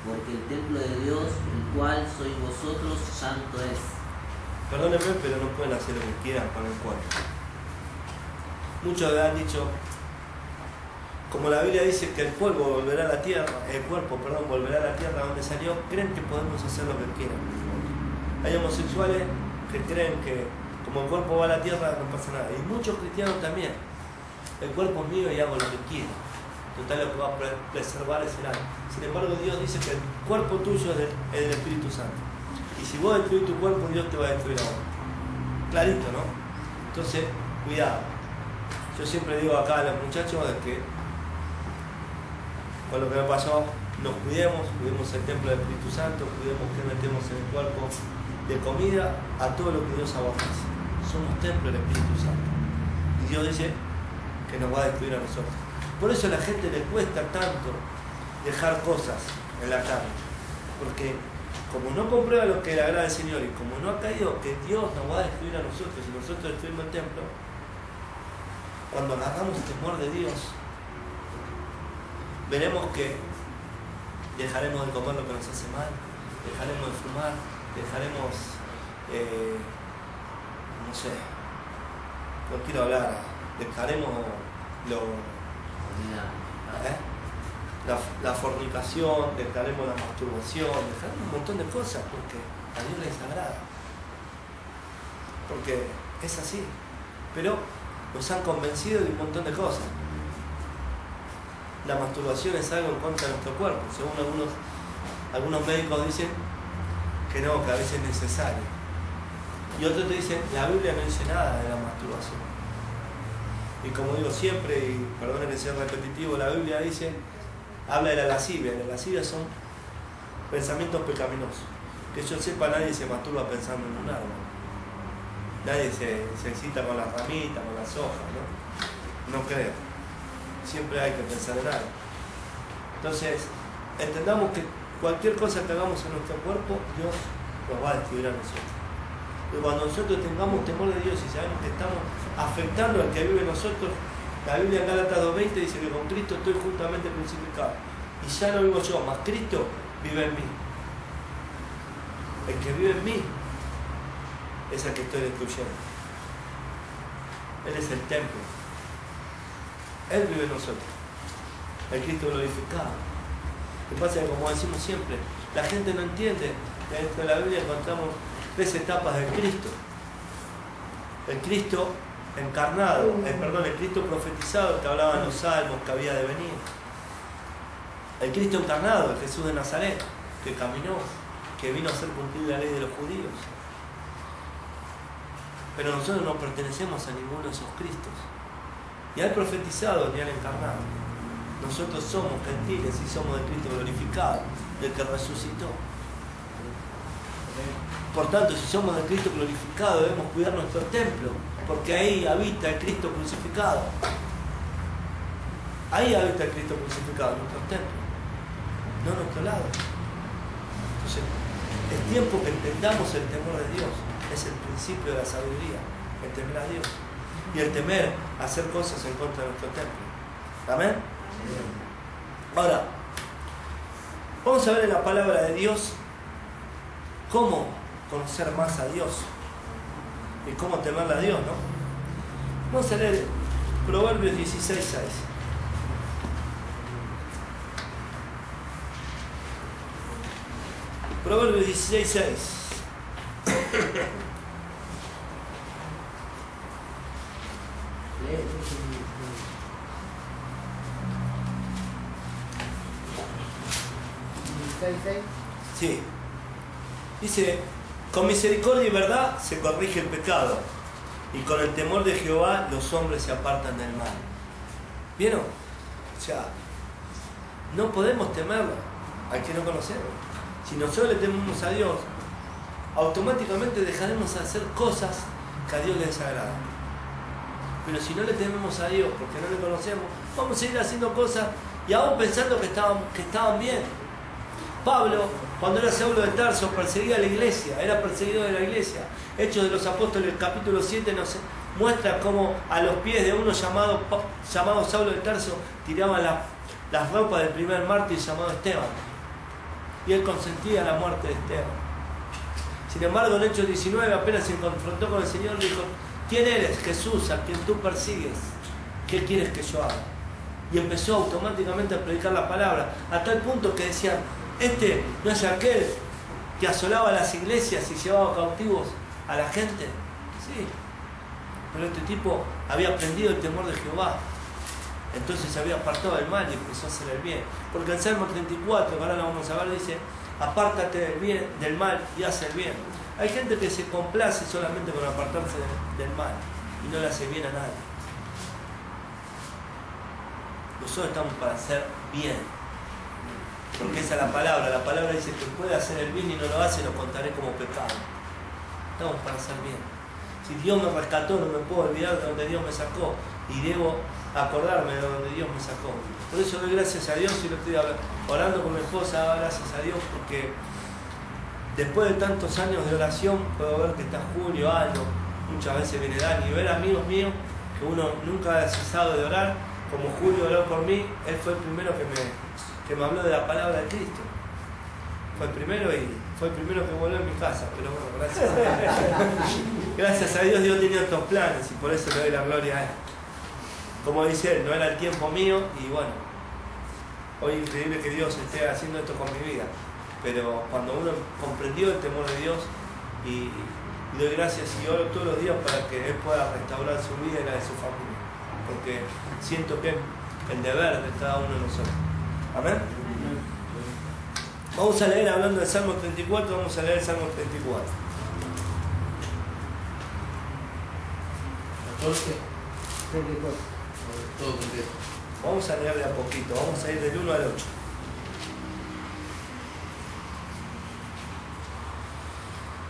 porque el templo de Dios, el cual sois vosotros, santo es. Perdónenme, pero no pueden hacer lo que quieran con el cuerpo. Muchos han dicho, como la Biblia dice que el polvo volverá a la tierra, el cuerpo, perdón, volverá a la tierra donde salió, creen que podemos hacer lo que quieran. Hay homosexuales que creen que como el cuerpo va a la tierra no pasa nada. Y muchos cristianos también. El cuerpo es mío y hago lo que quiero. Total, lo que va a preservar es el alma. Sin embargo, Dios dice que el cuerpo tuyo es del Espíritu Santo. Y si vos destruís tu cuerpo, Dios te va a destruir a vos. Clarito, ¿no? Entonces, cuidado. Yo siempre digo acá a los muchachos de que con lo que me pasó, nos cuidemos el templo del Espíritu Santo, cuidemos que metemos en el cuerpo de comida a todo lo que Dios aborrece. Somos templo del Espíritu Santo. Y Dios dice que nos va a destruir a nosotros. Por eso a la gente le cuesta tanto dejar cosas en la carne. Porque como no comprueba lo que le agrada al Señor y como no ha caído que Dios nos va a destruir a nosotros y nosotros destruimos el templo, cuando agarramos el temor de Dios, veremos que dejaremos de comer lo que nos hace mal, dejaremos de fumar, dejaremos, no sé, no quiero hablar, dejaremos la fornicación, dejaremos la masturbación, dejaremos un montón de cosas porque a Dios le desagrada. Porque es así. Pero nos han convencido de un montón de cosas. La masturbación es algo en contra de nuestro cuerpo. Según algunos médicos dicen que no, que a veces es necesario. Y otros te dicen, la Biblia no dice nada de la masturbación. Y como digo siempre, y perdone que sea repetitivo, la Biblia habla de la lascivia. La lascivia son pensamientos pecaminosos. Que yo sepa, nadie se masturba pensando en un árbol. Nadie se excita con las ramitas, con las hojas, ¿no? No creo. Siempre hay que pensar en algo. Entonces, entendamos que cualquier cosa que hagamos en nuestro cuerpo, Dios nos va a destruir a nosotros. Y cuando nosotros tengamos temor de Dios y sabemos que estamos afectando al que vive en nosotros, la Biblia en Gálatas 2:20 dice que con Cristo estoy juntamente crucificado. Y ya no vivo yo, más Cristo vive en mí. El que vive en mí es el que estoy destruyendo. Él es el templo. Él vive en nosotros. El Cristo glorificado. Lo que pasa es que, como decimos siempre, la gente no entiende que dentro de la Biblia encontramos 3 etapas del Cristo. El Cristo encarnado, el Cristo profetizado, el que hablaba en los salmos, que había de venir. El Cristo encarnado, el Jesús de Nazaret, que caminó, que vino a hacer cumplir la ley de los judíos. Pero nosotros no pertenecemos a ninguno de esos Cristos. Ni al profetizado ni al encarnado. Nosotros somos gentiles y somos de Cristo glorificado, del que resucitó. Por tanto, si somos de Cristo glorificado, debemos cuidar nuestro templo, porque ahí habita el Cristo crucificado. Ahí habita el Cristo crucificado, en nuestro templo, no en nuestro lado. Entonces, es tiempo que entendamos el temor de Dios. Es el principio de la sabiduría, el temer a Dios. Y el temer hacer cosas en contra de nuestro templo. ¿Amén? Ahora, vamos a ver en la palabra de Dios cómo conocer más a Dios y cómo temerle a Dios, ¿no? Vamos a leer Proverbios 16:6. Proverbios 16:6. Sí. Dice, con misericordia y verdad se corrige el pecado, y con el temor de Jehová los hombres se apartan del mal. ¿Vieron? O sea, no podemos temerlo al que no conocemos. Si nosotros le tememos a Dios, automáticamente dejaremos de hacer cosas que a Dios le desagradan. Pero si no le tememos a Dios porque no le conocemos, vamos a seguir haciendo cosas y aún pensando que estaban bien. Pablo, cuando era Saulo de Tarso, perseguía a la iglesia, era perseguidor de la iglesia. Hechos de los Apóstoles, capítulo 7, nos muestra cómo a los pies de uno llamado Saulo de Tarso tiraban las ropas del primer mártir llamado Esteban. Y él consentía la muerte de Esteban. Sin embargo, en Hechos 19 apenas se confrontó con el Señor, dijo: ¿quién eres? Jesús, a quien tú persigues. ¿Qué quieres que yo haga? Y empezó automáticamente a predicar la palabra, a tal punto que decían: este no es aquel que asolaba las iglesias y llevaba cautivos a la gente. Sí, pero este tipo había aprendido el temor de Jehová, entonces se había apartado del mal y empezó a hacer el bien. Porque en Salmo 34, que ahora lo vamos a ver, dice: apártate del bien, del mal y haz el bien. Hay gente que se complace solamente con apartarse del mal y no le hace bien a nadie. Nosotros estamos para hacer bien, porque esa es la palabra dice que puede hacer el bien y no lo hace, lo contaré como pecado. Estamos para hacer bien. Si Dios me rescató, no me puedo olvidar de donde Dios me sacó y debo acordarme de donde Dios me sacó. Por eso doy gracias a Dios y lo estoy orando con mi esposa, gracias a Dios, porque después de tantos años de oración puedo ver que está Julio, Aldo, muchas veces viene Dani, y ver amigos míos que uno nunca ha cesado de orar, como Julio oró por mí. Él fue el primero que me habló de la palabra de Cristo. Fue el primero y fue el primero que volvió a mi casa, pero bueno, gracias a Dios, Dios tenía otros planes y por eso le doy la gloria a Él. Como dice Él, no era el tiempo mío y bueno, hoy es increíble que Dios esté haciendo esto con mi vida, pero cuando uno comprendió el temor de Dios y doy gracias y oro todos los días para que Él pueda restaurar su vida y la de su familia, porque siento que es el deber de cada uno de nosotros. Amén. Vamos a leer, hablando del Salmo 34, vamos a leer el Salmo 34. 14. 34. Todo completo. Vamos a leer de a poquito, vamos a ir del 1 al 8.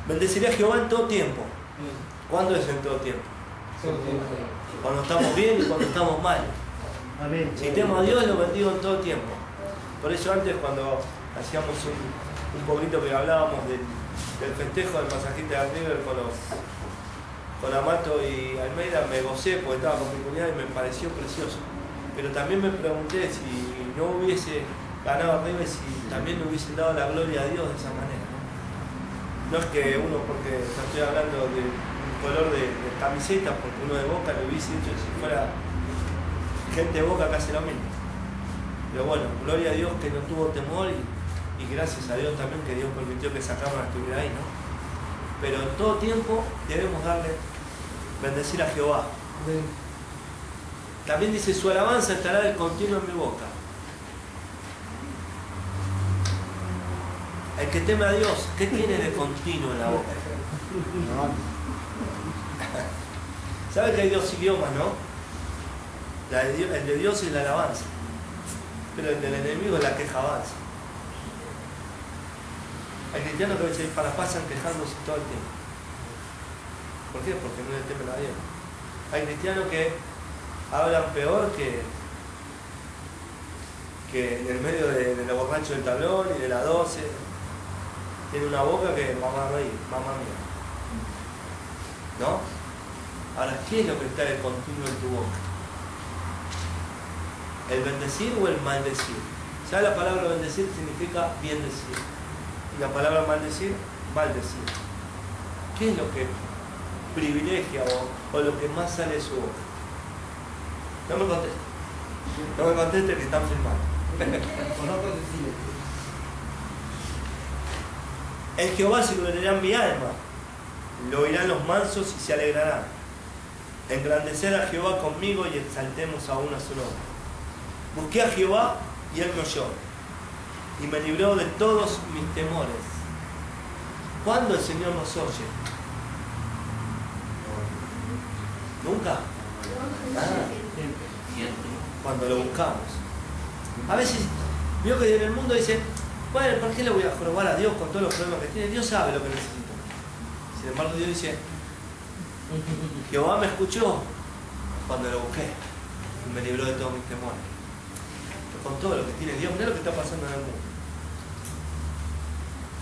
Bendeciré a Jehová en todo tiempo. ¿Cuándo es en todo tiempo? Cuando estamos bien y cuando estamos mal. Amén. Si temo a Dios, lo bendigo en todo tiempo. Por eso antes, cuando hacíamos un poquito que hablábamos del festejo del masajista de River con Amato y Almeida, me gocé porque estaba con mi comunidad y me pareció precioso. Pero también me pregunté si no hubiese ganado River, si también le hubiesen dado la gloria a Dios de esa manera. No es que uno, porque no estoy hablando de un color de camiseta, porque uno de Boca lo hubiese hecho si fuera gente de Boca que hace lo mismo. Pero bueno, gloria a Dios que no tuvo temor y gracias a Dios también que Dios permitió que Sacramento estuviera ahí, ¿no? Pero en todo tiempo debemos bendecir a Jehová. También dice: su alabanza estará de continuo en mi boca. El que teme a Dios, ¿qué tiene de continuo en la boca? ¿Sabe que hay dos idiomas, no? El de Dios es la alabanza, pero el del enemigo es la quejabanza. Hay cristianos que a veces pasan quejándose todo el tiempo. ¿Por qué? Porque no le temen a Dios. Hay cristianos que hablan peor que en el medio de los borrachos del tablón y de la 12. Tiene una boca que mamá mía. ¿No? Ahora, ¿qué es lo que está de continuo en tu boca? ¿El bendecir o el maldecir? Ya la palabra bendecir significa bien decir. Y la palabra maldecir, maldecir. ¿Qué es lo que privilegia o lo que más sale de su boca? No me conteste. No me conteste que están filmando. En Jehová se gloriará mi alma, lo oirán los mansos y se alegrarán. Engrandecer a Jehová conmigo y exaltemos aún a su nombre. Busqué a Jehová y Él me oyó y me libró de todos mis temores. ¿Cuándo el Señor nos oye? ¿Nunca? Siempre. Cuando lo buscamos. A veces, veo que en el mundo dicen: bueno, ¿por qué le voy a probar a Dios con todos los problemas que tiene? Dios sabe lo que necesito. Sin embargo, Dios dice: Jehová me escuchó cuando lo busqué y me libró de todos mis temores. Con todo lo que tiene Dios, mirá lo que está pasando en el mundo.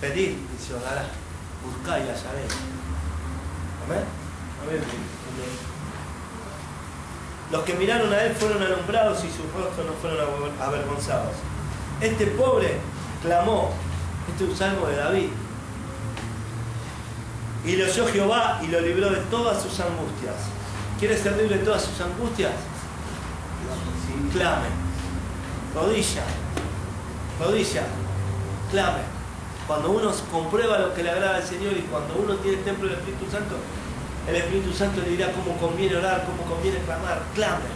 Pedid y se os dará. Buscad y hallaréis. Amén. Amén. Los que miraron a Él fueron alumbrados y sus rostros no fueron avergonzados. Este pobre clamó. Este es un salmo de David. Y lo oyó Jehová y lo libró de todas sus angustias. ¿Quieres ser libre de todas sus angustias? Clame. Rodilla. Rodilla. Clame. Cuando uno comprueba lo que le agrada al Señor y cuando uno tiene el templo del Espíritu Santo, el Espíritu Santo le dirá cómo conviene orar, cómo conviene clamar. Clame.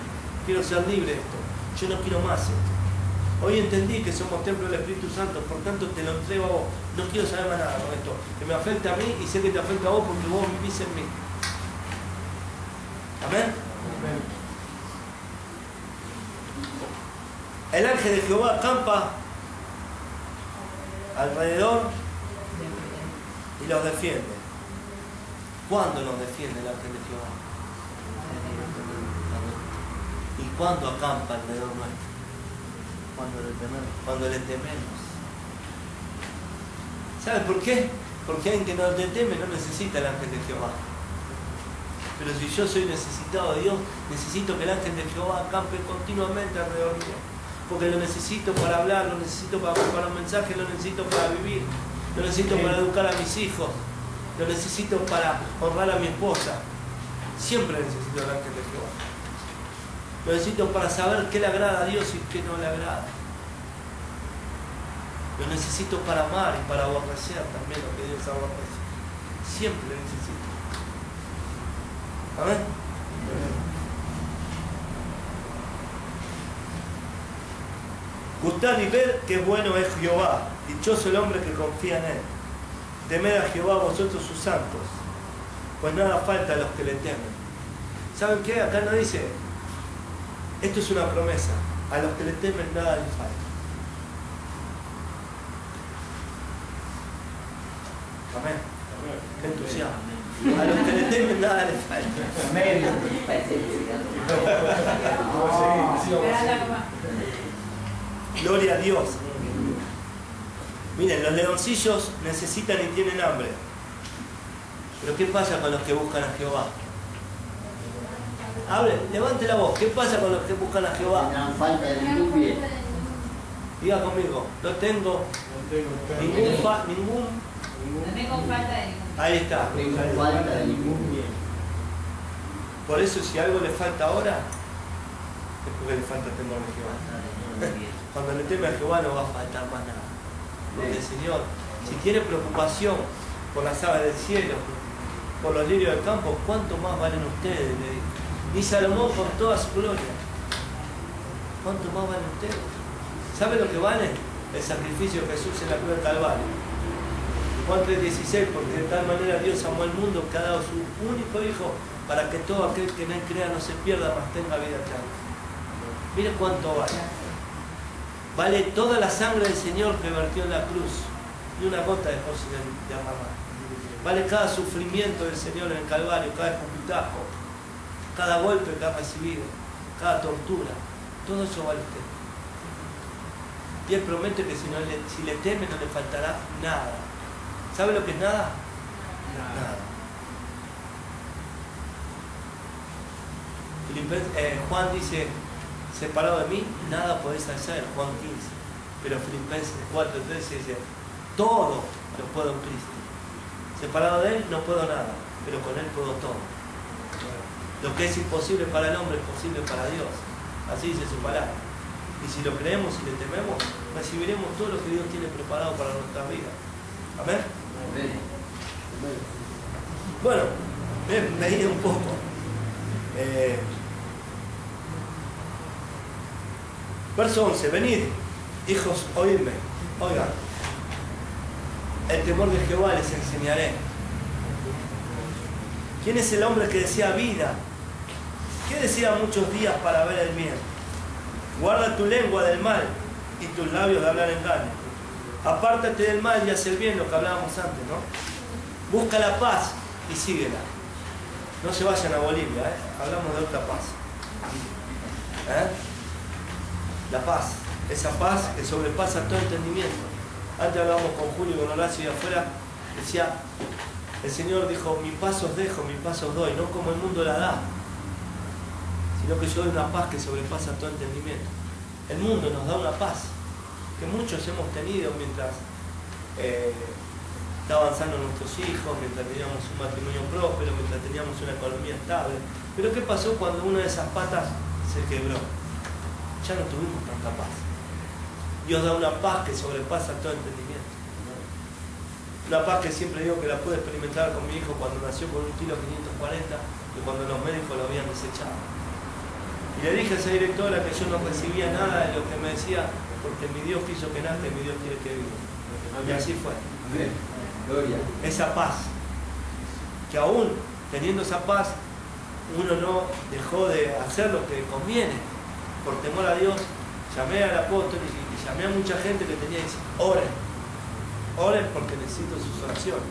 Quiero ser libre de esto. Yo no quiero más esto. Hoy entendí que somos templo del Espíritu Santo, por tanto te lo entrego a vos. No quiero saber más nada con esto. Que me afecta a mí y sé que te afecta a vos porque vos vivís en mí. Amén. El ángel de Jehová acampa alrededor y los defiende. ¿Cuándo nos defiende el ángel de Jehová? ¿Y cuándo acampa alrededor nuestro? Cuando le tememos. ¿Sabes por qué? Porque alguien que no le teme no necesita el ángel de Jehová. Pero si yo soy necesitado de Dios, necesito que el ángel de Jehová acampe continuamente alrededor mío. Porque lo necesito para hablar, lo necesito para preparar un mensaje, lo necesito para vivir, lo necesito para educar a mis hijos, lo necesito para honrar a mi esposa. Siempre necesito el ángel de Jehová. Lo necesito para saber qué le agrada a Dios y qué no le agrada. Lo necesito para amar y para aborrecer también lo que Dios aborrece. Siempre lo necesito. Amén. Gustad y ver qué bueno es Jehová. Dichoso el hombre que confía en él. Temed a Jehová vosotros sus santos, pues nada falta a los que le temen. ¿Saben qué? Acá no dice, esto es una promesa, a los que le temen nada les falta. Amén. Qué entusiasmo. A los que le temen nada les falta. Amén. Gloria a Dios. Miren, los leoncillos necesitan y tienen hambre. Pero ¿qué pasa con los que buscan a Jehová? Hable, levante la voz. ¿Qué pasa con los que buscan a Jehová? No falta de ningún bien. Diga conmigo, no tengo ningún falta de ningún. Ahí está. No falta de ningún bien. Por eso si algo le falta ahora, es porque le falta temor a Jehová. Cuando le teme a Jehová no va a faltar más nada. Porque el Señor, si tiene preocupación por las aves del cielo, por los lirios del campo, ¿cuánto más valen ustedes? Le dijo. Y Salomón con toda su gloria. ¿Cuánto más valen ustedes? ¿Sabe lo que vale? El sacrificio de Jesús en la cruz del Calvario. Juan 3:16, porque de tal manera Dios amó al mundo que ha dado su único Hijo para que todo aquel que en él crea no se pierda, mas tenga vida eterna. Mire cuánto vale. Vale toda la sangre del Señor que vertió en la cruz, y una gota dejó sin derramar. Vale cada sufrimiento del Señor en el Calvario, cada escupitajo, cada golpe que ha recibido, cada tortura. Todo eso vale usted. Y Él promete que si le teme no le faltará nada. ¿Sabe lo que es nada? Nada. Juan dice, separado de mí, nada podéis hacer, Juan 15. Pero Filipenses 4:13 dice, todo lo puedo en Cristo. Separado de Él no puedo nada, pero con Él puedo todo. Lo que es imposible para el hombre es posible para Dios. Así dice su palabra. Y si lo creemos y le tememos, recibiremos todo lo que Dios tiene preparado para nuestra vida. Amén. Bueno, me ido un poco. Verso 11. Venid, hijos, oídme. Oigan. El temor de Jehová les enseñaré. ¿Quién es el hombre que desea vida? ¿Qué desea muchos días para ver el bien? Guarda tu lengua del mal y tus labios de hablar engaño. Apártate del mal y haz el bien, lo que hablábamos antes, ¿no? Busca la paz y síguela. No se vayan a Bolivia, ¿eh? Hablamos de otra paz. La paz, esa paz que sobrepasa todo entendimiento. Antes hablábamos con Julio y con Horacio y afuera decía, el Señor dijo, mi paz os dejo, mi paz os doy, no como el mundo la da, sino que yo doy una paz que sobrepasa todo entendimiento. El mundo nos da una paz que muchos hemos tenido mientras está avanzando nuestros hijos, mientras teníamos un matrimonio próspero, mientras teníamos una economía estable. Pero ¿qué pasó cuando una de esas patas se quebró? Ya no tuvimos tanta paz. Dios da una paz que sobrepasa todo entendimiento. Una paz que siempre digo que la pude experimentar con mi hijo cuando nació con 1,540 kg, que cuando los médicos lo habían desechado. Y le dije a esa directora que yo no recibía nada de lo que me decía, porque mi Dios quiso que nazca y mi Dios quiere que viva. Y así fue. Amén. Gloria. Esa paz, que aún teniendo esa paz, uno no dejó de hacer lo que conviene. Por temor a Dios, llamé al apóstol y llamé a mucha gente que tenía que decir, oren porque necesito sus oraciones,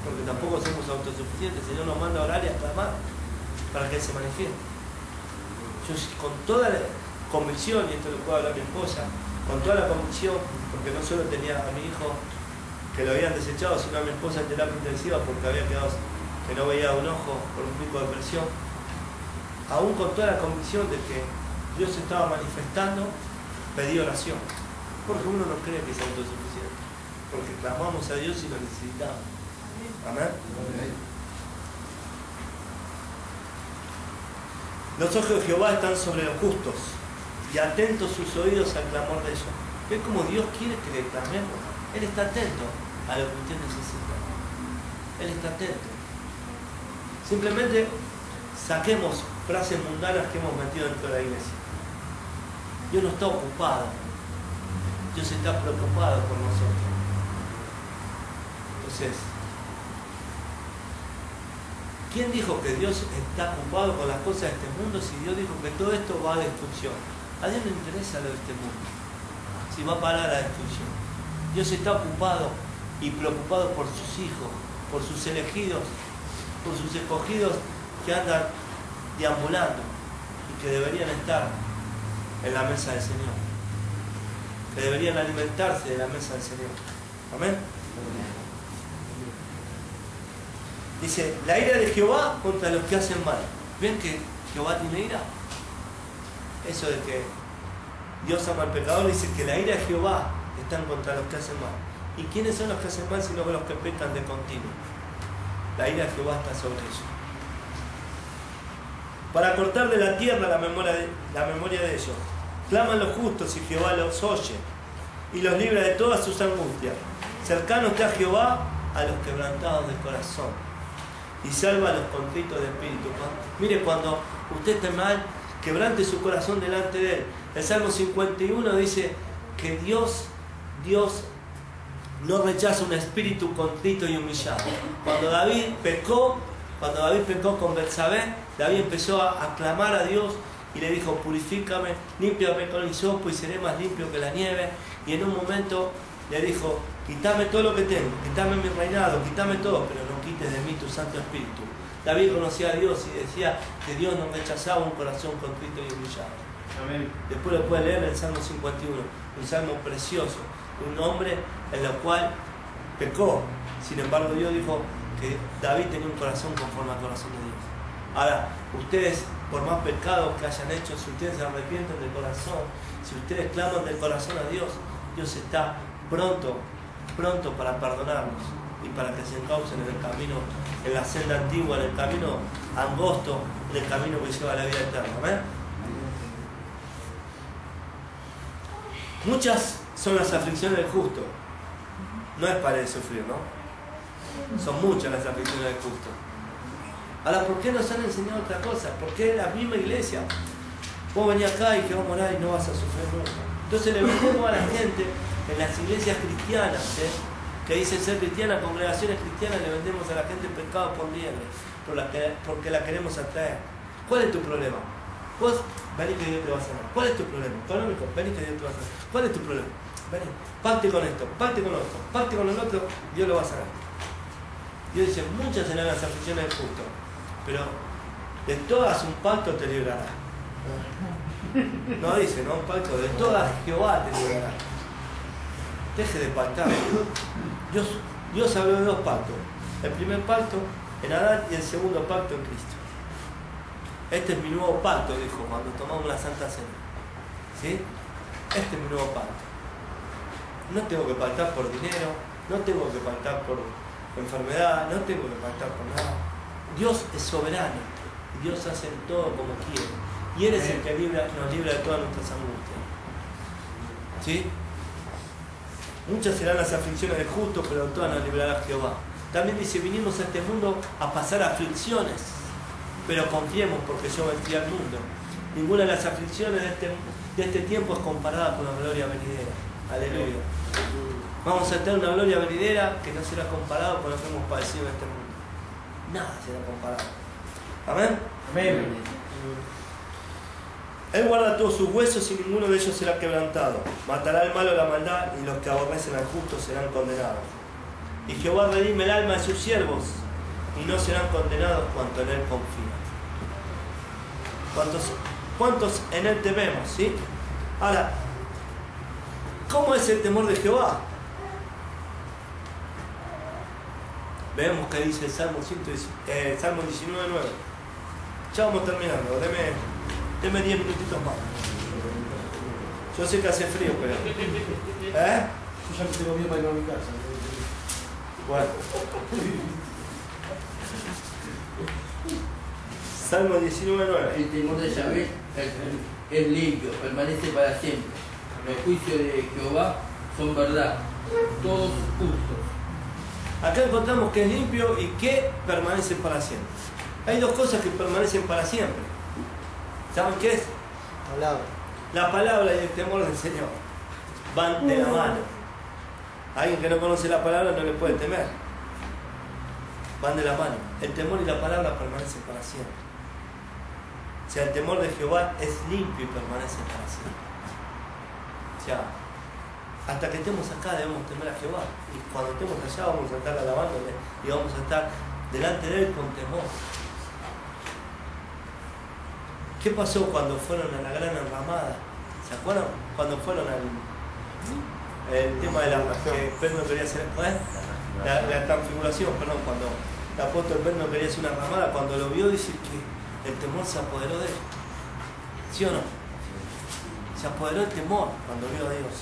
porque tampoco somos autosuficientes. El Señor nos manda a orar y a clamar para que Él se manifieste. Yo con toda la convicción, y esto lo puedo hablar a mi esposa, con toda la convicción, porque no solo tenía a mi hijo que lo habían desechado, sino a mi esposa en terapia intensiva porque había quedado que no veía un ojo por un pico de presión, aún con toda la convicción de que Dios estaba manifestando, pedí oración, porque uno no cree que es autosuficiente, porque clamamos a Dios y lo necesitamos. Amén. Los ojos de Jehová están sobre los justos y atentos sus oídos al clamor de ellos. ¿Ven cómo Dios quiere que le clamemos? Él está atento a lo que usted necesita. Él está atento. Simplemente saquemos frases mundanas que hemos metido dentro de la iglesia. Dios no está ocupado. Dios está preocupado por nosotros. Entonces, ¿quién dijo que Dios está ocupado con las cosas de este mundo si Dios dijo que todo esto va a destrucción? A Dios no le interesa lo de este mundo, si va a parar a la destrucción. Dios está ocupado y preocupado por sus hijos, por sus elegidos, por sus escogidos que andan deambulando y que deberían estar en la mesa del Señor, que deberían alimentarse de la mesa del Señor. Amén. Dice, la ira de Jehová contra los que hacen mal. ¿Ven que Jehová tiene ira? Eso de que Dios ama al pecador, dice que la ira de Jehová está contra los que hacen mal. ¿Y quiénes son los que hacen mal sino los que pecan de continuo? La ira de Jehová está sobre ellos. Para cortar de la tierra la memoria de ellos. Claman los justos y Jehová los oye y los libra de todas sus angustias. Cercano está Jehová a los quebrantados de corazón y salva a los contritos de espíritu. Mire, cuando usted esté mal, quebrante su corazón delante de Él. El Salmo 51 dice que Dios no rechaza un espíritu contrito y humillado. Cuando David pecó con Betsabé, David empezó a clamar a Dios y le dijo, purifícame, límpiame con hisopo y seré más limpio que la nieve. Y en un momento le dijo, quítame todo lo que tengo, quítame mi reinado, quítame todo, pero no quites de mí tu Santo Espíritu. David conocía a Dios y decía que Dios no rechazaba un corazón contrito y humillado. Amén. Después lo puede leer en el Salmo 51, un salmo precioso, un hombre en el cual pecó. Sin embargo, Dios dijo que David tenía un corazón conforme al corazón de Dios. Ahora, ustedes, por más pecados que hayan hecho, si ustedes se arrepienten del corazón, si ustedes claman del corazón a Dios, Dios está pronto para perdonarnos y para que se encaucen en el camino, en la senda antigua, en el camino angosto, en el camino que lleva a la vida eterna. ¿Amén? Muchas son las aflicciones del justo. No es para él sufrir, ¿no? Son muchas las aflicciones del justo. Ahora, ¿por qué nos han enseñado otra cosa? Porque es la misma iglesia. Vos venís acá y que vamos a orar y no vas a sufrir nunca. Entonces le vendemos a la gente en las iglesias cristianas, que dicen ser cristianas, congregaciones cristianas, le vendemos a la gente pecado por liebre, porque la queremos atraer. ¿Cuál es tu problema? Vos, vení que Dios te va a sanar. ¿Cuál es tu problema? Económico, vení que Dios te va a sanar. ¿Cuál es tu problema? Vení, parte con esto, parte con otro, parte con el otro, Dios lo va a sanar. Dios dice, muchas serán las aflicciones del justo, pero de todas un pacto te librará. No dice, no, un pacto, de todas Jehová te librará. Deje de pactar. Dios habló de dos pactos. El primer pacto en Adán y el segundo pacto en Cristo. Este es mi nuevo pacto, dijo cuando tomamos la Santa Cena. ¿Sí? Este es mi nuevo pacto. No tengo que pactar por dinero, no tengo que pactar por enfermedad, no tengo que pactar con nada. Dios es soberano y Dios hace todo como quiere. Y Él es el que nos libra de todas nuestras angustias. ¿Sí? Muchas serán las aflicciones del justo, pero de todas nos librará Jehová. También dice, vinimos a este mundo a pasar aflicciones, pero confiemos porque yo vencí al mundo. Ninguna de las aflicciones de este tiempo es comparada con la gloria venidera. Aleluya. Vamos a tener una gloria venidera que no será comparada con lo que hemos padecido en este mundo. Nada será comparado. ¿Amén? Amén. Él guarda todos sus huesos y ninguno de ellos será quebrantado. Matará al malo la maldad y los que aborrecen al justo serán condenados. Y Jehová redime el alma de sus siervos y no serán condenados cuanto en Él confían. ¿Cuántos en Él tememos? ¿Sí? Ahora, ¿cómo es el temor de Jehová? Veamos qué dice el Salmo 19:9. Ya vamos terminando. Deme 10 minutitos más. Yo sé que hace frío, pero... Yo ya me tengo miedo para ir a mi casa. Bueno. Salmo 19:9. El temor de Yahvé es limpio, permanece para siempre. Los juicios de Jehová son verdad, todos justos. Acá encontramos que es limpio y que permanece para siempre. Hay dos cosas que permanecen para siempre. ¿Saben qué es? Palabra. La palabra y el temor del Señor van de la mano. Alguien que no conoce la palabra no le puede temer. Van de la mano. El temor y la palabra permanecen para siempre. O sea, el temor de Jehová es limpio y permanece para siempre. O sea, hasta que estemos acá debemos temer a Jehová. Y cuando estemos allá vamos a estar alabándole y vamos a estar delante de Él con temor. ¿Qué pasó cuando fueron a la gran enramada? ¿Se acuerdan? Cuando fueron al el tema de la que Pedro quería hacer, la transfiguración, perdón, cuando el apóstol Pedro quería hacer una ramada, cuando lo vio dice que el temor se apoderó de él. ¿Sí o no? Se apoderó el temor cuando vio a Dios.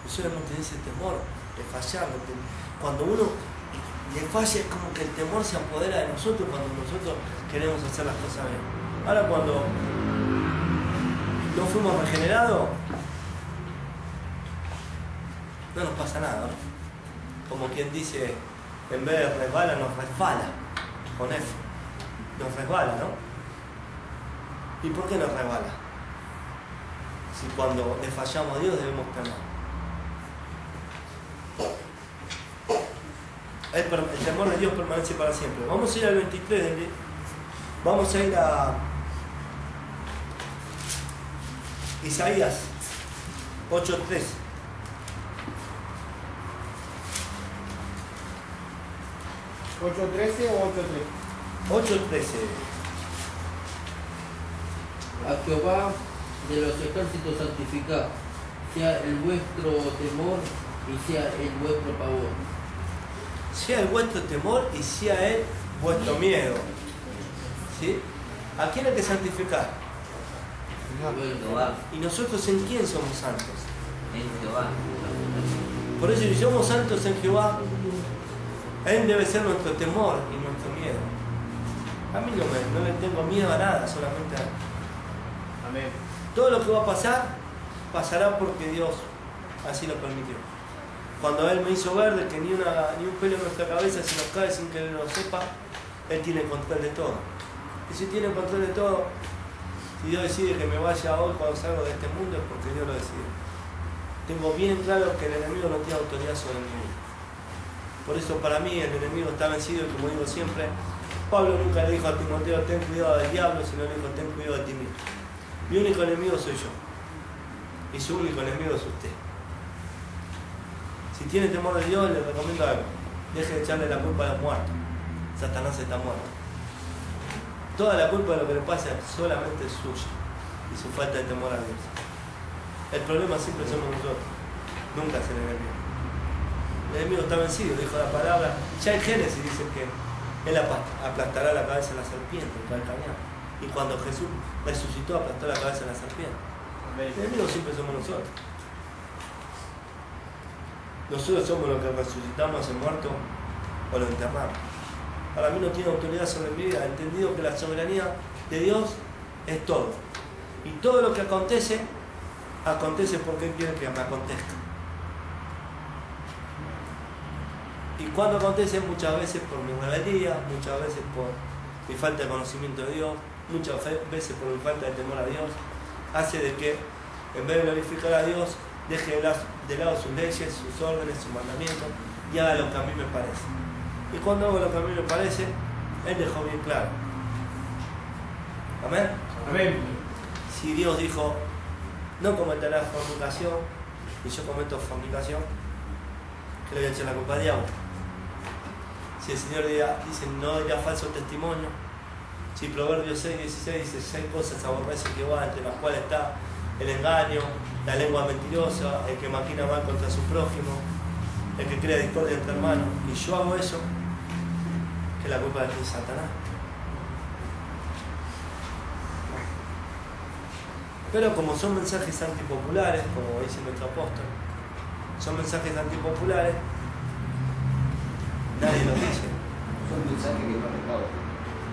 Eso hemos tenido ese temor de fallar. Cuando uno le falla es como que el temor se apodera de nosotros cuando nosotros queremos hacer las cosas bien. Ahora cuando no fuimos regenerados, no nos pasa nada, ¿no? Como quien dice, en vez de resbala, nos resbala, con F. Nos resbala, ¿no? ¿Y por qué nos resbala? Si cuando le fallamos a Dios debemos temer. El temor de Dios permanece para siempre. Vamos a ir al 23 del... Vamos a ir a Isaías 8:13. 8:13 o 8:3. 8:13. A Jehová de los ejércitos santificad, sea el vuestro temor y sea el vuestro pavor. Sea el vuestro temor y sea él vuestro miedo. ¿Sí? ¿A quién hay que santificar? Jehová, ¿Y nosotros en quién somos santos? en Jehová. Por eso si somos santos en Jehová, Él debe ser nuestro temor y nuestro miedo. A mí no le tengo miedo a nada, solamente a Él. Amén. Todo lo que va a pasar, pasará porque Dios así lo permitió. Cuando Él me hizo ver de que ni un pelo en nuestra cabeza se nos cae sin que Él lo sepa, Él tiene control de todo. Y si tiene control de todo, si Dios decide que me vaya hoy cuando salgo de este mundo, es porque Dios lo decide. Tengo bien claro que el enemigo no tiene autoridad sobre mí. Por eso para mí el enemigo está vencido y como digo siempre, Pablo nunca le dijo a Timoteo, ten cuidado del diablo, sino le dijo, ten cuidado de ti mismo. Mi único enemigo soy yo. Y su único enemigo es usted. Si tiene temor de Dios, le recomiendo algo. Deje de echarle la culpa a los muertos. Satanás está muerto. Toda la culpa de lo que le pasa solamente es suya y su falta de temor a Dios. El problema siempre somos nosotros, nunca es el enemigo. El enemigo está vencido, dijo la palabra. Ya en Génesis dice que él aplastará la cabeza de la serpiente, el calcañar. Y cuando Jesús resucitó, aplastó la cabeza de la serpiente. El enemigo siempre somos nosotros. Nosotros somos los que resucitamos al muerto o lo enterramos. Para mí no tiene autoridad sobre mi vida. He entendido que la soberanía de Dios es todo. Y todo lo que acontece, acontece porque Él quiere que me acontezca. Y cuando acontece, muchas veces por mi rebeldía, muchas veces por mi falta de conocimiento de Dios, muchas veces por mi falta de temor a Dios, hace de que en vez de glorificar a Dios, deje de lado sus leyes, sus órdenes, sus mandamientos y haga lo que a mí me parece. Y cuando hago lo que a mí me parece, Él dejó bien claro. Amén. Amén. Si Dios dijo, no cometerás fornicación, y yo cometo fornicación, ¿qué le voy a echar la culpa al diablo? Si el Señor dice, no dirá falso testimonio, si Proverbios 6:16 dice, 6 cosas aborrece Jehová, entre las cuales está el engaño, la lengua mentirosa, el que maquina mal contra su prójimo, el que crea discordia entre hermanos, y yo hago eso, que la culpa es de Satanás. Pero como son mensajes antipopulares, como dice nuestro apóstol, son mensajes antipopulares, nadie los dice. Son mensajes que no recaudan.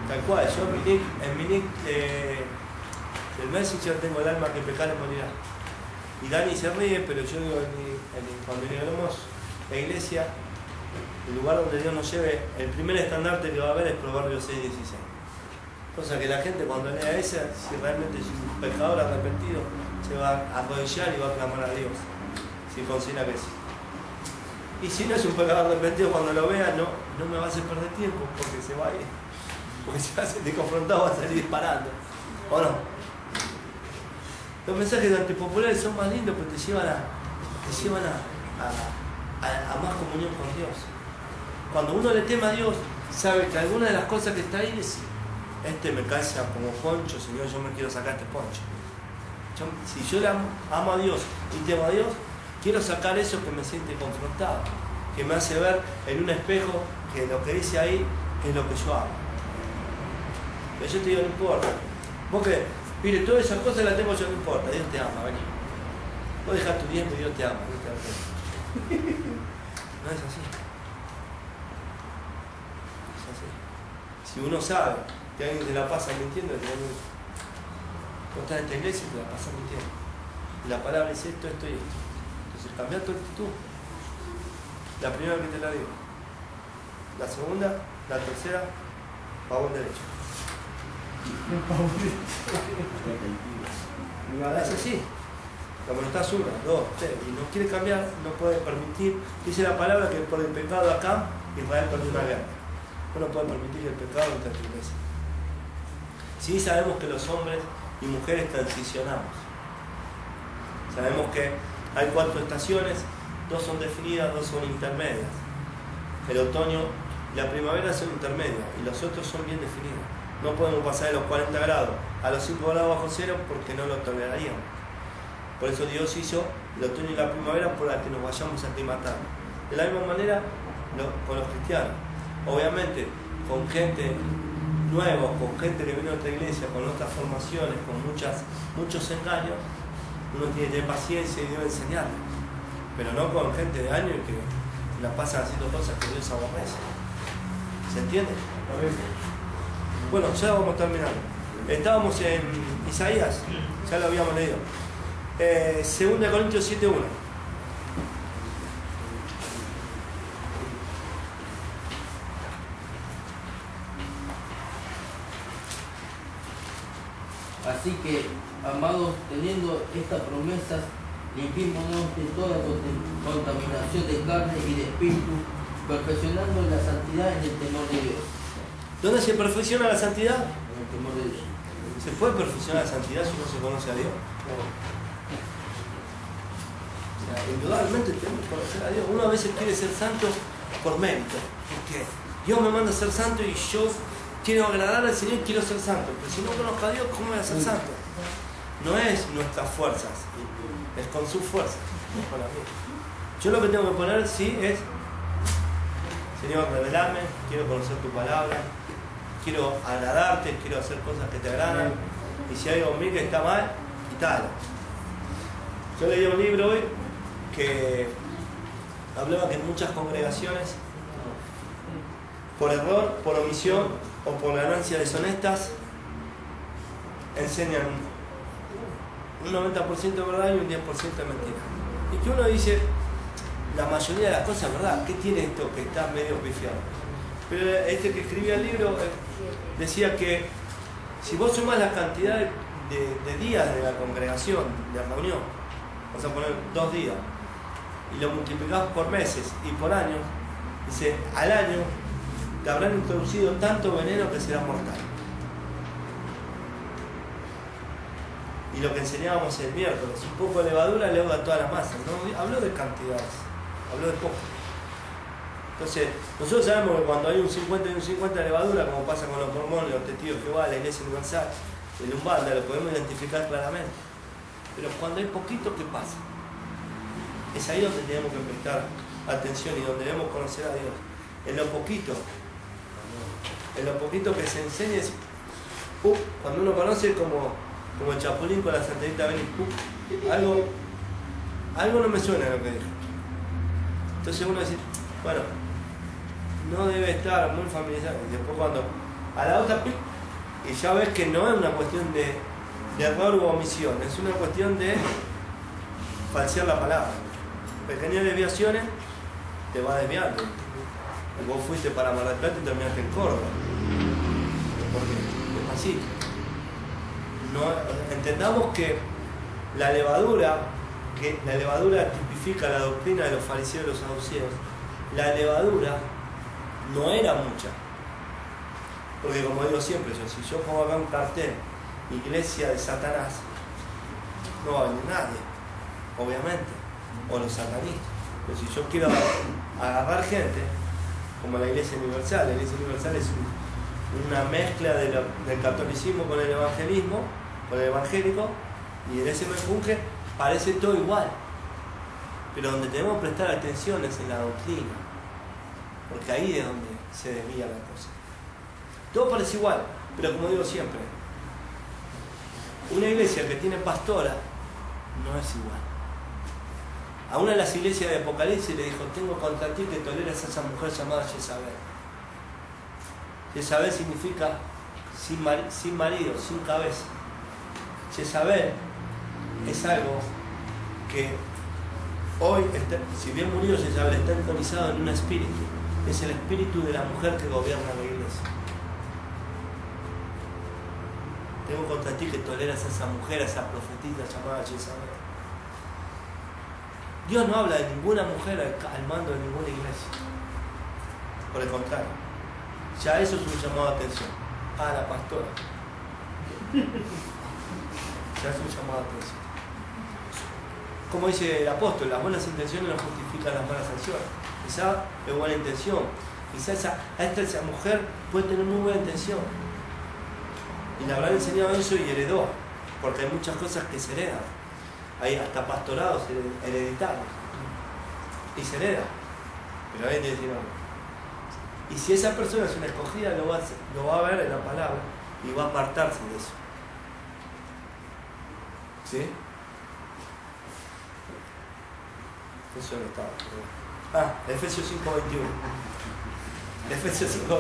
Tal cual, yo en mi nick del Messenger tengo el alma que pecar y morirá. Y Dani se ríe, pero yo digo, cuando llegamos a la iglesia, el lugar donde Dios nos lleve, el primer estandarte que va a haber es Proverbios 6:16. Cosa que la gente cuando lea esa, si realmente es un pecador arrepentido, se va a arrodillar y va a clamar a Dios, si considera que sí. Y si no es un pecador arrepentido, cuando lo vea, no me va a hacer perder tiempo, porque se va a ir. Porque si va a ser confrontado, va a salir disparando. ¿O no? Los mensajes antipopulares son más lindos, pero te llevan a más comunión con Dios. Cuando uno le teme a Dios, sabe que alguna de las cosas que está ahí es, me calza como poncho, Señor, yo me quiero sacar este poncho. Si yo le amo a Dios y temo a Dios, quiero sacar eso que me siente confrontado, que me hace ver en un espejo que lo que dice ahí es lo que yo hago. Pero yo te digo, no importa. Vos que, mire, todas esas cosas las tengo yo, no importa, Dios te ama, vení. Vos dejás tu diezmo y Dios te ama. No es así. Es así. Si uno sabe que alguien te la pasa mintiendo, vos estás en esta iglesia y te la pasas mintiendo. Y la palabra es esto, esto y esto. Entonces cambia tu actitud. La primera que te la digo. La segunda, la tercera, pavón derecho. Es así. Cuando estás 1, 2, 3 y no quiere cambiar, no puede permitir. Dice la palabra que por el pecado acá, Israel perdió una guerra. No puede permitir que el pecado entre en tu iglesia. Sí sabemos que los hombres y mujeres transicionamos. Sabemos que hay 4 estaciones, 2 son definidas, 2 son intermedias. El otoño y la primavera son intermedias y los otros son bien definidos. No podemos pasar de los 40 grados a los 5 grados bajo cero porque no lo toleraríamos. Por eso Dios hizo el otoño y la primavera para que nos vayamos aclimatando. De la misma manera con los cristianos. Obviamente con gente nueva, con gente que viene a otra iglesia, con otras formaciones, con muchos engaños, uno tiene que tener paciencia y debe enseñarle. Pero no con gente de años que la pasan haciendo cosas que Dios aborrece. ¿Se entiende? Bueno, ya vamos terminando. Estábamos en Isaías, ya lo habíamos leído. 2 Corintios 7:1. Así que, amados, teniendo estas promesas, limpiémonos de toda contaminación de carne y de espíritu, perfeccionando la santidad en el temor de Dios. ¿Dónde se perfecciona la santidad? En el temor de Dios. ¿Se puede perfeccionar la santidad si no se conoce a Dios? O sea, indudablemente tenemos que conocer a Dios. Uno a veces quiere ser santo por mérito, porque Dios me manda a ser santo y yo quiero agradar al Señor y quiero ser santo. Pero si no conozco a Dios, ¿cómo voy a ser santo? No es nuestras fuerzas, es con sus fuerzas, no con las mías. Yo lo que tengo que poner, sí, es Señor, revelame, quiero conocer tu palabra, quiero agradarte, quiero hacer cosas que te agradan. Y si hay algo en mí que está mal, quítalo. Yo leí un libro hoy que hablaba que en muchas congregaciones, por error, por omisión o por ganancias deshonestas, enseñan un 90% de verdad y un 10% de mentira. Y que uno dice, la mayoría de las cosas es verdad, ¿qué tiene esto que está medio pifiado? Pero este que escribía el libro decía que si vos sumás la cantidad de días de la congregación, de reunión, vas a poner 2 días, y lo multiplicás por meses y por años, dice, al año te habrán introducido tanto veneno que será mortal. Y lo que enseñábamos el miércoles, un poco de levadura leuda a toda la masa, ¿no? Habló de cantidades, habló de poco. Entonces, nosotros sabemos que cuando hay un 50 y un 50 de levadura, como pasa con los mormones, los testigos de Jehová, la Iglesia Universal, el Umbanda, lo podemos identificar claramente. Pero cuando hay poquito, ¿qué pasa? Es ahí donde tenemos que prestar atención y donde debemos conocer a Dios. En lo poquito que se enseña es, cuando uno conoce como el Chapulín con la Santerita Benítez, algo no me suena lo que dijo. Entonces uno dice, bueno, no debe estar muy familiarizado. Y después cuando a la otra, y ya ves que no es una cuestión de error u omisión, es una cuestión de falsear la palabra. Pequeñas desviaciones te va desviando. Y vos fuiste para Mar del Plata y terminaste en Córdoba. Porque despacito. No, entendamos que la levadura tipifica la doctrina de los fariseos y los saduceos. La levadura no era mucha. Porque como digo siempre, si yo pongo acá un cartel, Iglesia de Satanás, no va a venir nadie, obviamente, o los satanistas. Pero si yo quiero agarrar gente, como la Iglesia Universal es una mezcla del catolicismo con el evangelismo, con el evangélico, y en ese menjunje parece todo igual. Pero donde tenemos que prestar atención es en la doctrina, porque ahí es donde se desvía la cosa. Todo parece igual, pero como digo siempre, una iglesia que tiene pastora no es igual. A una de las iglesias de Apocalipsis le dijo, tengo contra ti que toleres a esa mujer llamada Jezabel. Jezabel significa sin marido, sin cabeza. Jezabel es algo que hoy, si bien murió Jezabel, está entonizado en un espíritu. Es el espíritu de la mujer que gobierna la iglesia. Tengo contra ti que toleras a esa mujer, a esa profetita llamada Jezabel. Dios no habla de ninguna mujer al mando de ninguna iglesia. Por el contrario, ya eso es un llamado de atención. La pastora. Ya es un llamado de atención. Como dice el apóstol, las buenas intenciones no justifican las malas acciones. Quizá es buena intención. Quizá esa mujer puede tener muy buena intención. Y le habrán enseñado eso y heredó. Porque hay muchas cosas que se heredan. Hay hasta pastorados hereditarios. Y se hereda. Pero hay que decir no. Y si esa persona es una escogida, lo va a ver en la palabra y va a apartarse de eso. ¿Sí? Eso no estaba. Efesios 5:21. Efesios 5:21.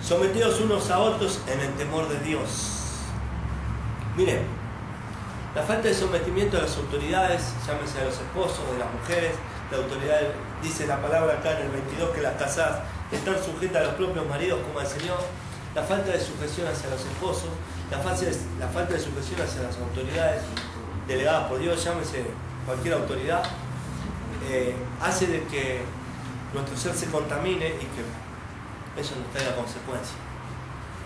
Sometidos unos a otros en el temor de Dios. Miren, la falta de sometimiento a las autoridades, llámese a los esposos, de las mujeres, la autoridad, dice la palabra acá en el 22 que las casadas están sujetas a los propios maridos como al Señor, la falta de sujeción hacia los esposos, la falta de sujeción hacia las autoridades delegadas por Dios, llámese cualquier autoridad, hace de que nuestro ser se contamine y que eso nos traiga consecuencias.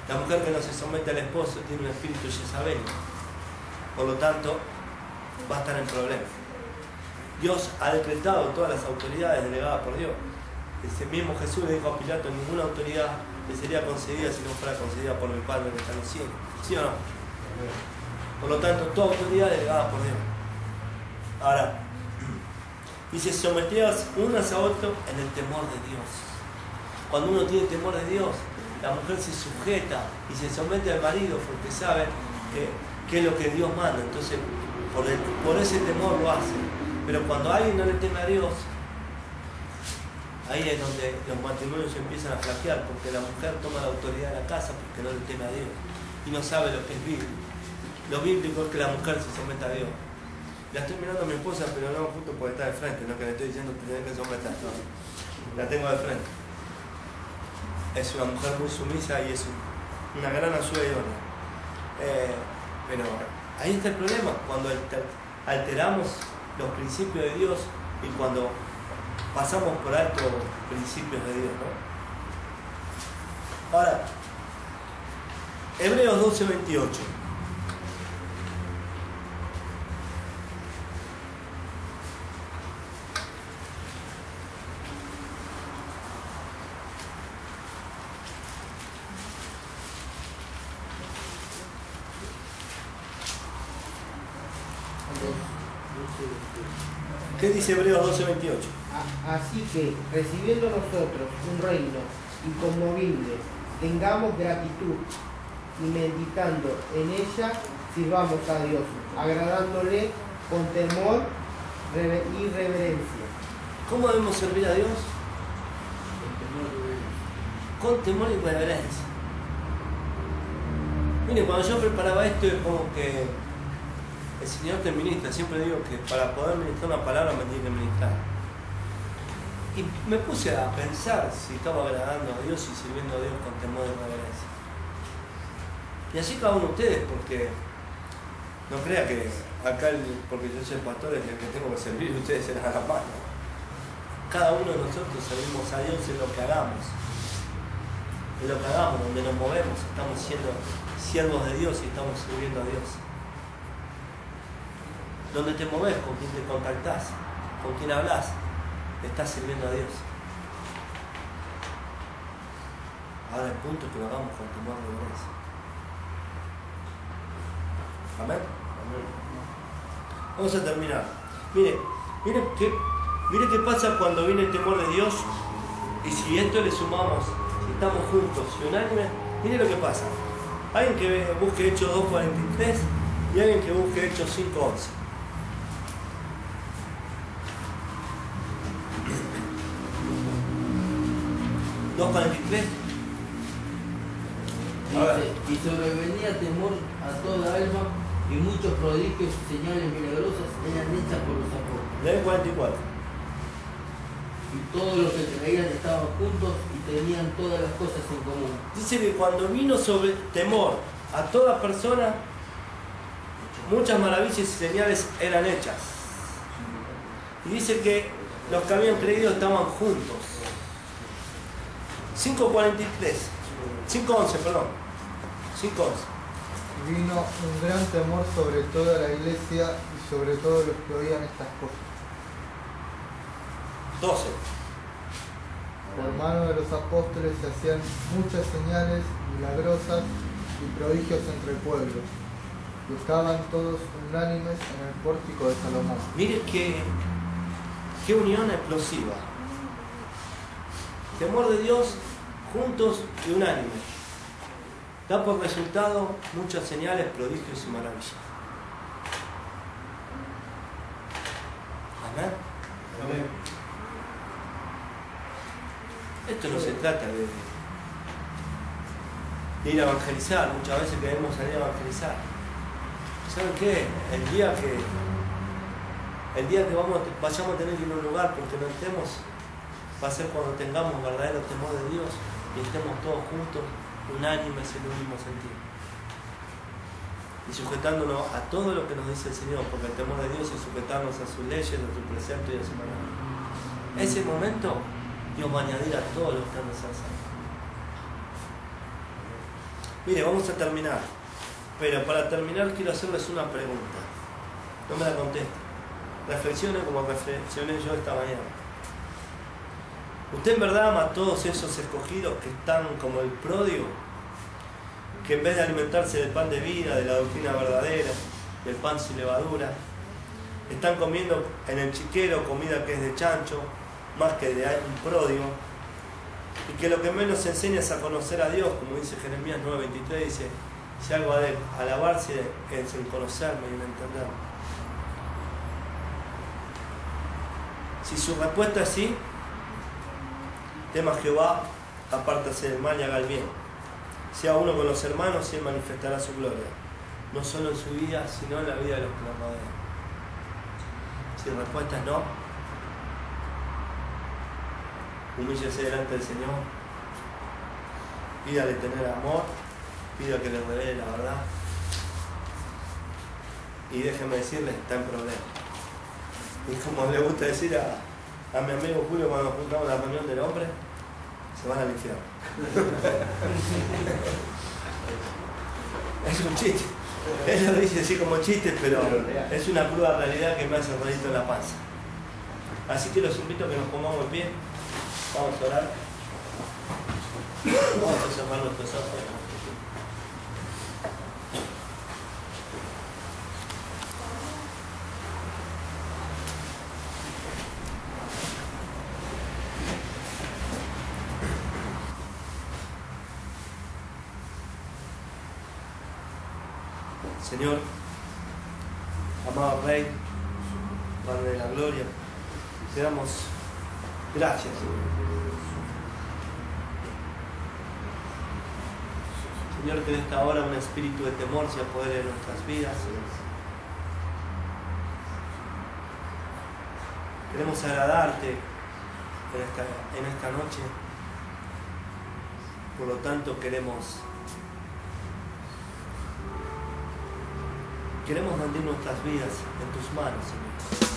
La mujer que no se somete al esposo tiene un espíritu Jezabel, por lo tanto va a estar en problemas. Dios ha decretado todas las autoridades delegadas por Dios. Ese mismo Jesús le dijo a Pilato, ninguna autoridad le sería concedida si no fuera concedida por mi Padre que está en el cielo. ¿Sí o no? Por lo tanto, toda autoridad delegada por Dios. Ahora, dice, sometidas unas a otras en el temor de Dios. Cuando uno tiene temor de Dios, la mujer se sujeta y se somete al marido porque sabe qué es lo que Dios manda. Entonces, por ese temor lo hace. Pero cuando alguien no le teme a Dios, ahí es donde los matrimonios empiezan a flaquear, porque la mujer toma la autoridad de la casa porque no le teme a Dios y no sabe lo que es bíblico. Lo bíblico es que la mujer se someta a Dios. La estoy mirando a mi esposa, pero no justo porque está de frente, no que le estoy diciendo que tiene que someter, no. La tengo de frente. Es una mujer muy sumisa y es una gran ayuda idónea. Pero ahí está el problema, cuando alteramos los principios de Dios y cuando pasamos por alto principios de Dios, ¿no? Ahora, Hebreos 12:28. ¿Qué dice Hebreos 12:28? Así que, recibiendo nosotros un reino inconmovible, tengamos gratitud y meditando en ella, sirvamos a Dios, agradándole con temor y reverencia. ¿Cómo debemos servir a Dios? Con temor y reverencia. Mire, cuando yo preparaba esto es como que el Señor te ministra. Siempre digo que para poder ministrar una palabra me tiene que ministrar. Y me puse a pensar si estaba agradando a Dios y sirviendo a Dios con temor y reverencia. Y así cada uno de ustedes, porque no crea que acá, porque yo soy pastor, es el que tengo que servir, ustedes serán a la paz. Cada uno de nosotros servimos a Dios en lo que hagamos. En lo que hagamos, donde nos movemos, estamos siendo siervos de Dios y estamos sirviendo a Dios. Donde te moves, con quién te contactás, con quién hablas, estás sirviendo a Dios. Ahora el punto es que lo hagamos con temor y reverencia. Amén. Vamos a terminar. Mire qué pasa cuando viene el temor de Dios y si esto le sumamos, si estamos juntos y unánimes, mire lo que pasa. Alguien que busque Hechos 2:43 y alguien que busque Hechos 5:11. ¿2:43? Dice, y sobrevenía temor a toda alma, y muchos prodigios y señales milagrosas eran hechas por los apóstoles. Lee 44. Y todos los que creían estaban juntos y tenían todas las cosas en común. Dice que cuando vino sobre temor a toda persona, muchas maravillas y señales eran hechas. Y dice que los que habían creído estaban juntos. 5:11, perdón. 5:11. Vino un gran temor sobre toda la iglesia y sobre todos los que oían estas cosas. 12. Por mano de los apóstoles se hacían muchas señales milagrosas y prodigios entre el pueblo. Y estaban todos unánimes en el pórtico de Salomón. Mire qué unión explosiva. Temor de Dios, juntos y unánimes. Da por resultado muchas señales, prodigios y maravillas. Amén. Amén. Esto no se trata de ir a evangelizar. Muchas veces queremos salir a evangelizar. ¿Saben qué? El día que vayamos a tener que ir a un lugar porque no estemos, va a ser cuando tengamos verdadero temor de Dios y estemos todos juntos, unánimes en un mismo sentido. Y sujetándonos a todo lo que nos dice el Señor, porque el temor de Dios es sujetarnos a sus leyes, a sus preceptos y a su palabra. Ese momento Dios va a añadir a todos los que han de ser salvos. Mire, vamos a terminar. Pero para terminar quiero hacerles una pregunta. No me la contesten. Reflexione como reflexioné yo esta mañana. ¿Usted en verdad ama a todos esos escogidos que están como el pródigo? Que en vez de alimentarse del pan de vida, de la doctrina verdadera, del pan sin levadura, están comiendo en el chiquero comida que es de chancho, más que de un pródigo. Y que lo que menos enseña es a conocer a Dios, como dice Jeremías 9:23, dice, si algo ha de alabarse es en conocerme y en entenderme. Si su respuesta es sí, tema a Jehová, apártase del mal y haga el bien. Sea uno con los hermanos y él manifestará su gloria, no solo en su vida, sino en la vida de los que lo rodean. Si la respuesta es no, humíllese delante del Señor, pídale tener amor, pida que le revele la verdad, y déjeme decirle, está en problema. Y como le gusta decir a mi amigo Julio cuando nos juntamos en la reunión del hombre, se van al infierno. Es un chiste. Él lo dice así como chiste, pero es una cruda realidad que me hace rodito en la panza. Así que los invito a que nos pongamos en pie. Vamos a orar. Vamos a cerrar nuestros ojos. Señor, amado Rey, Padre de la Gloria, te damos gracias, Señor, que en esta hora un espíritu de temor se apodere de nuestras vidas. Queremos agradarte en esta noche, por lo tanto queremos rendir nuestras vidas en tus manos, Señor.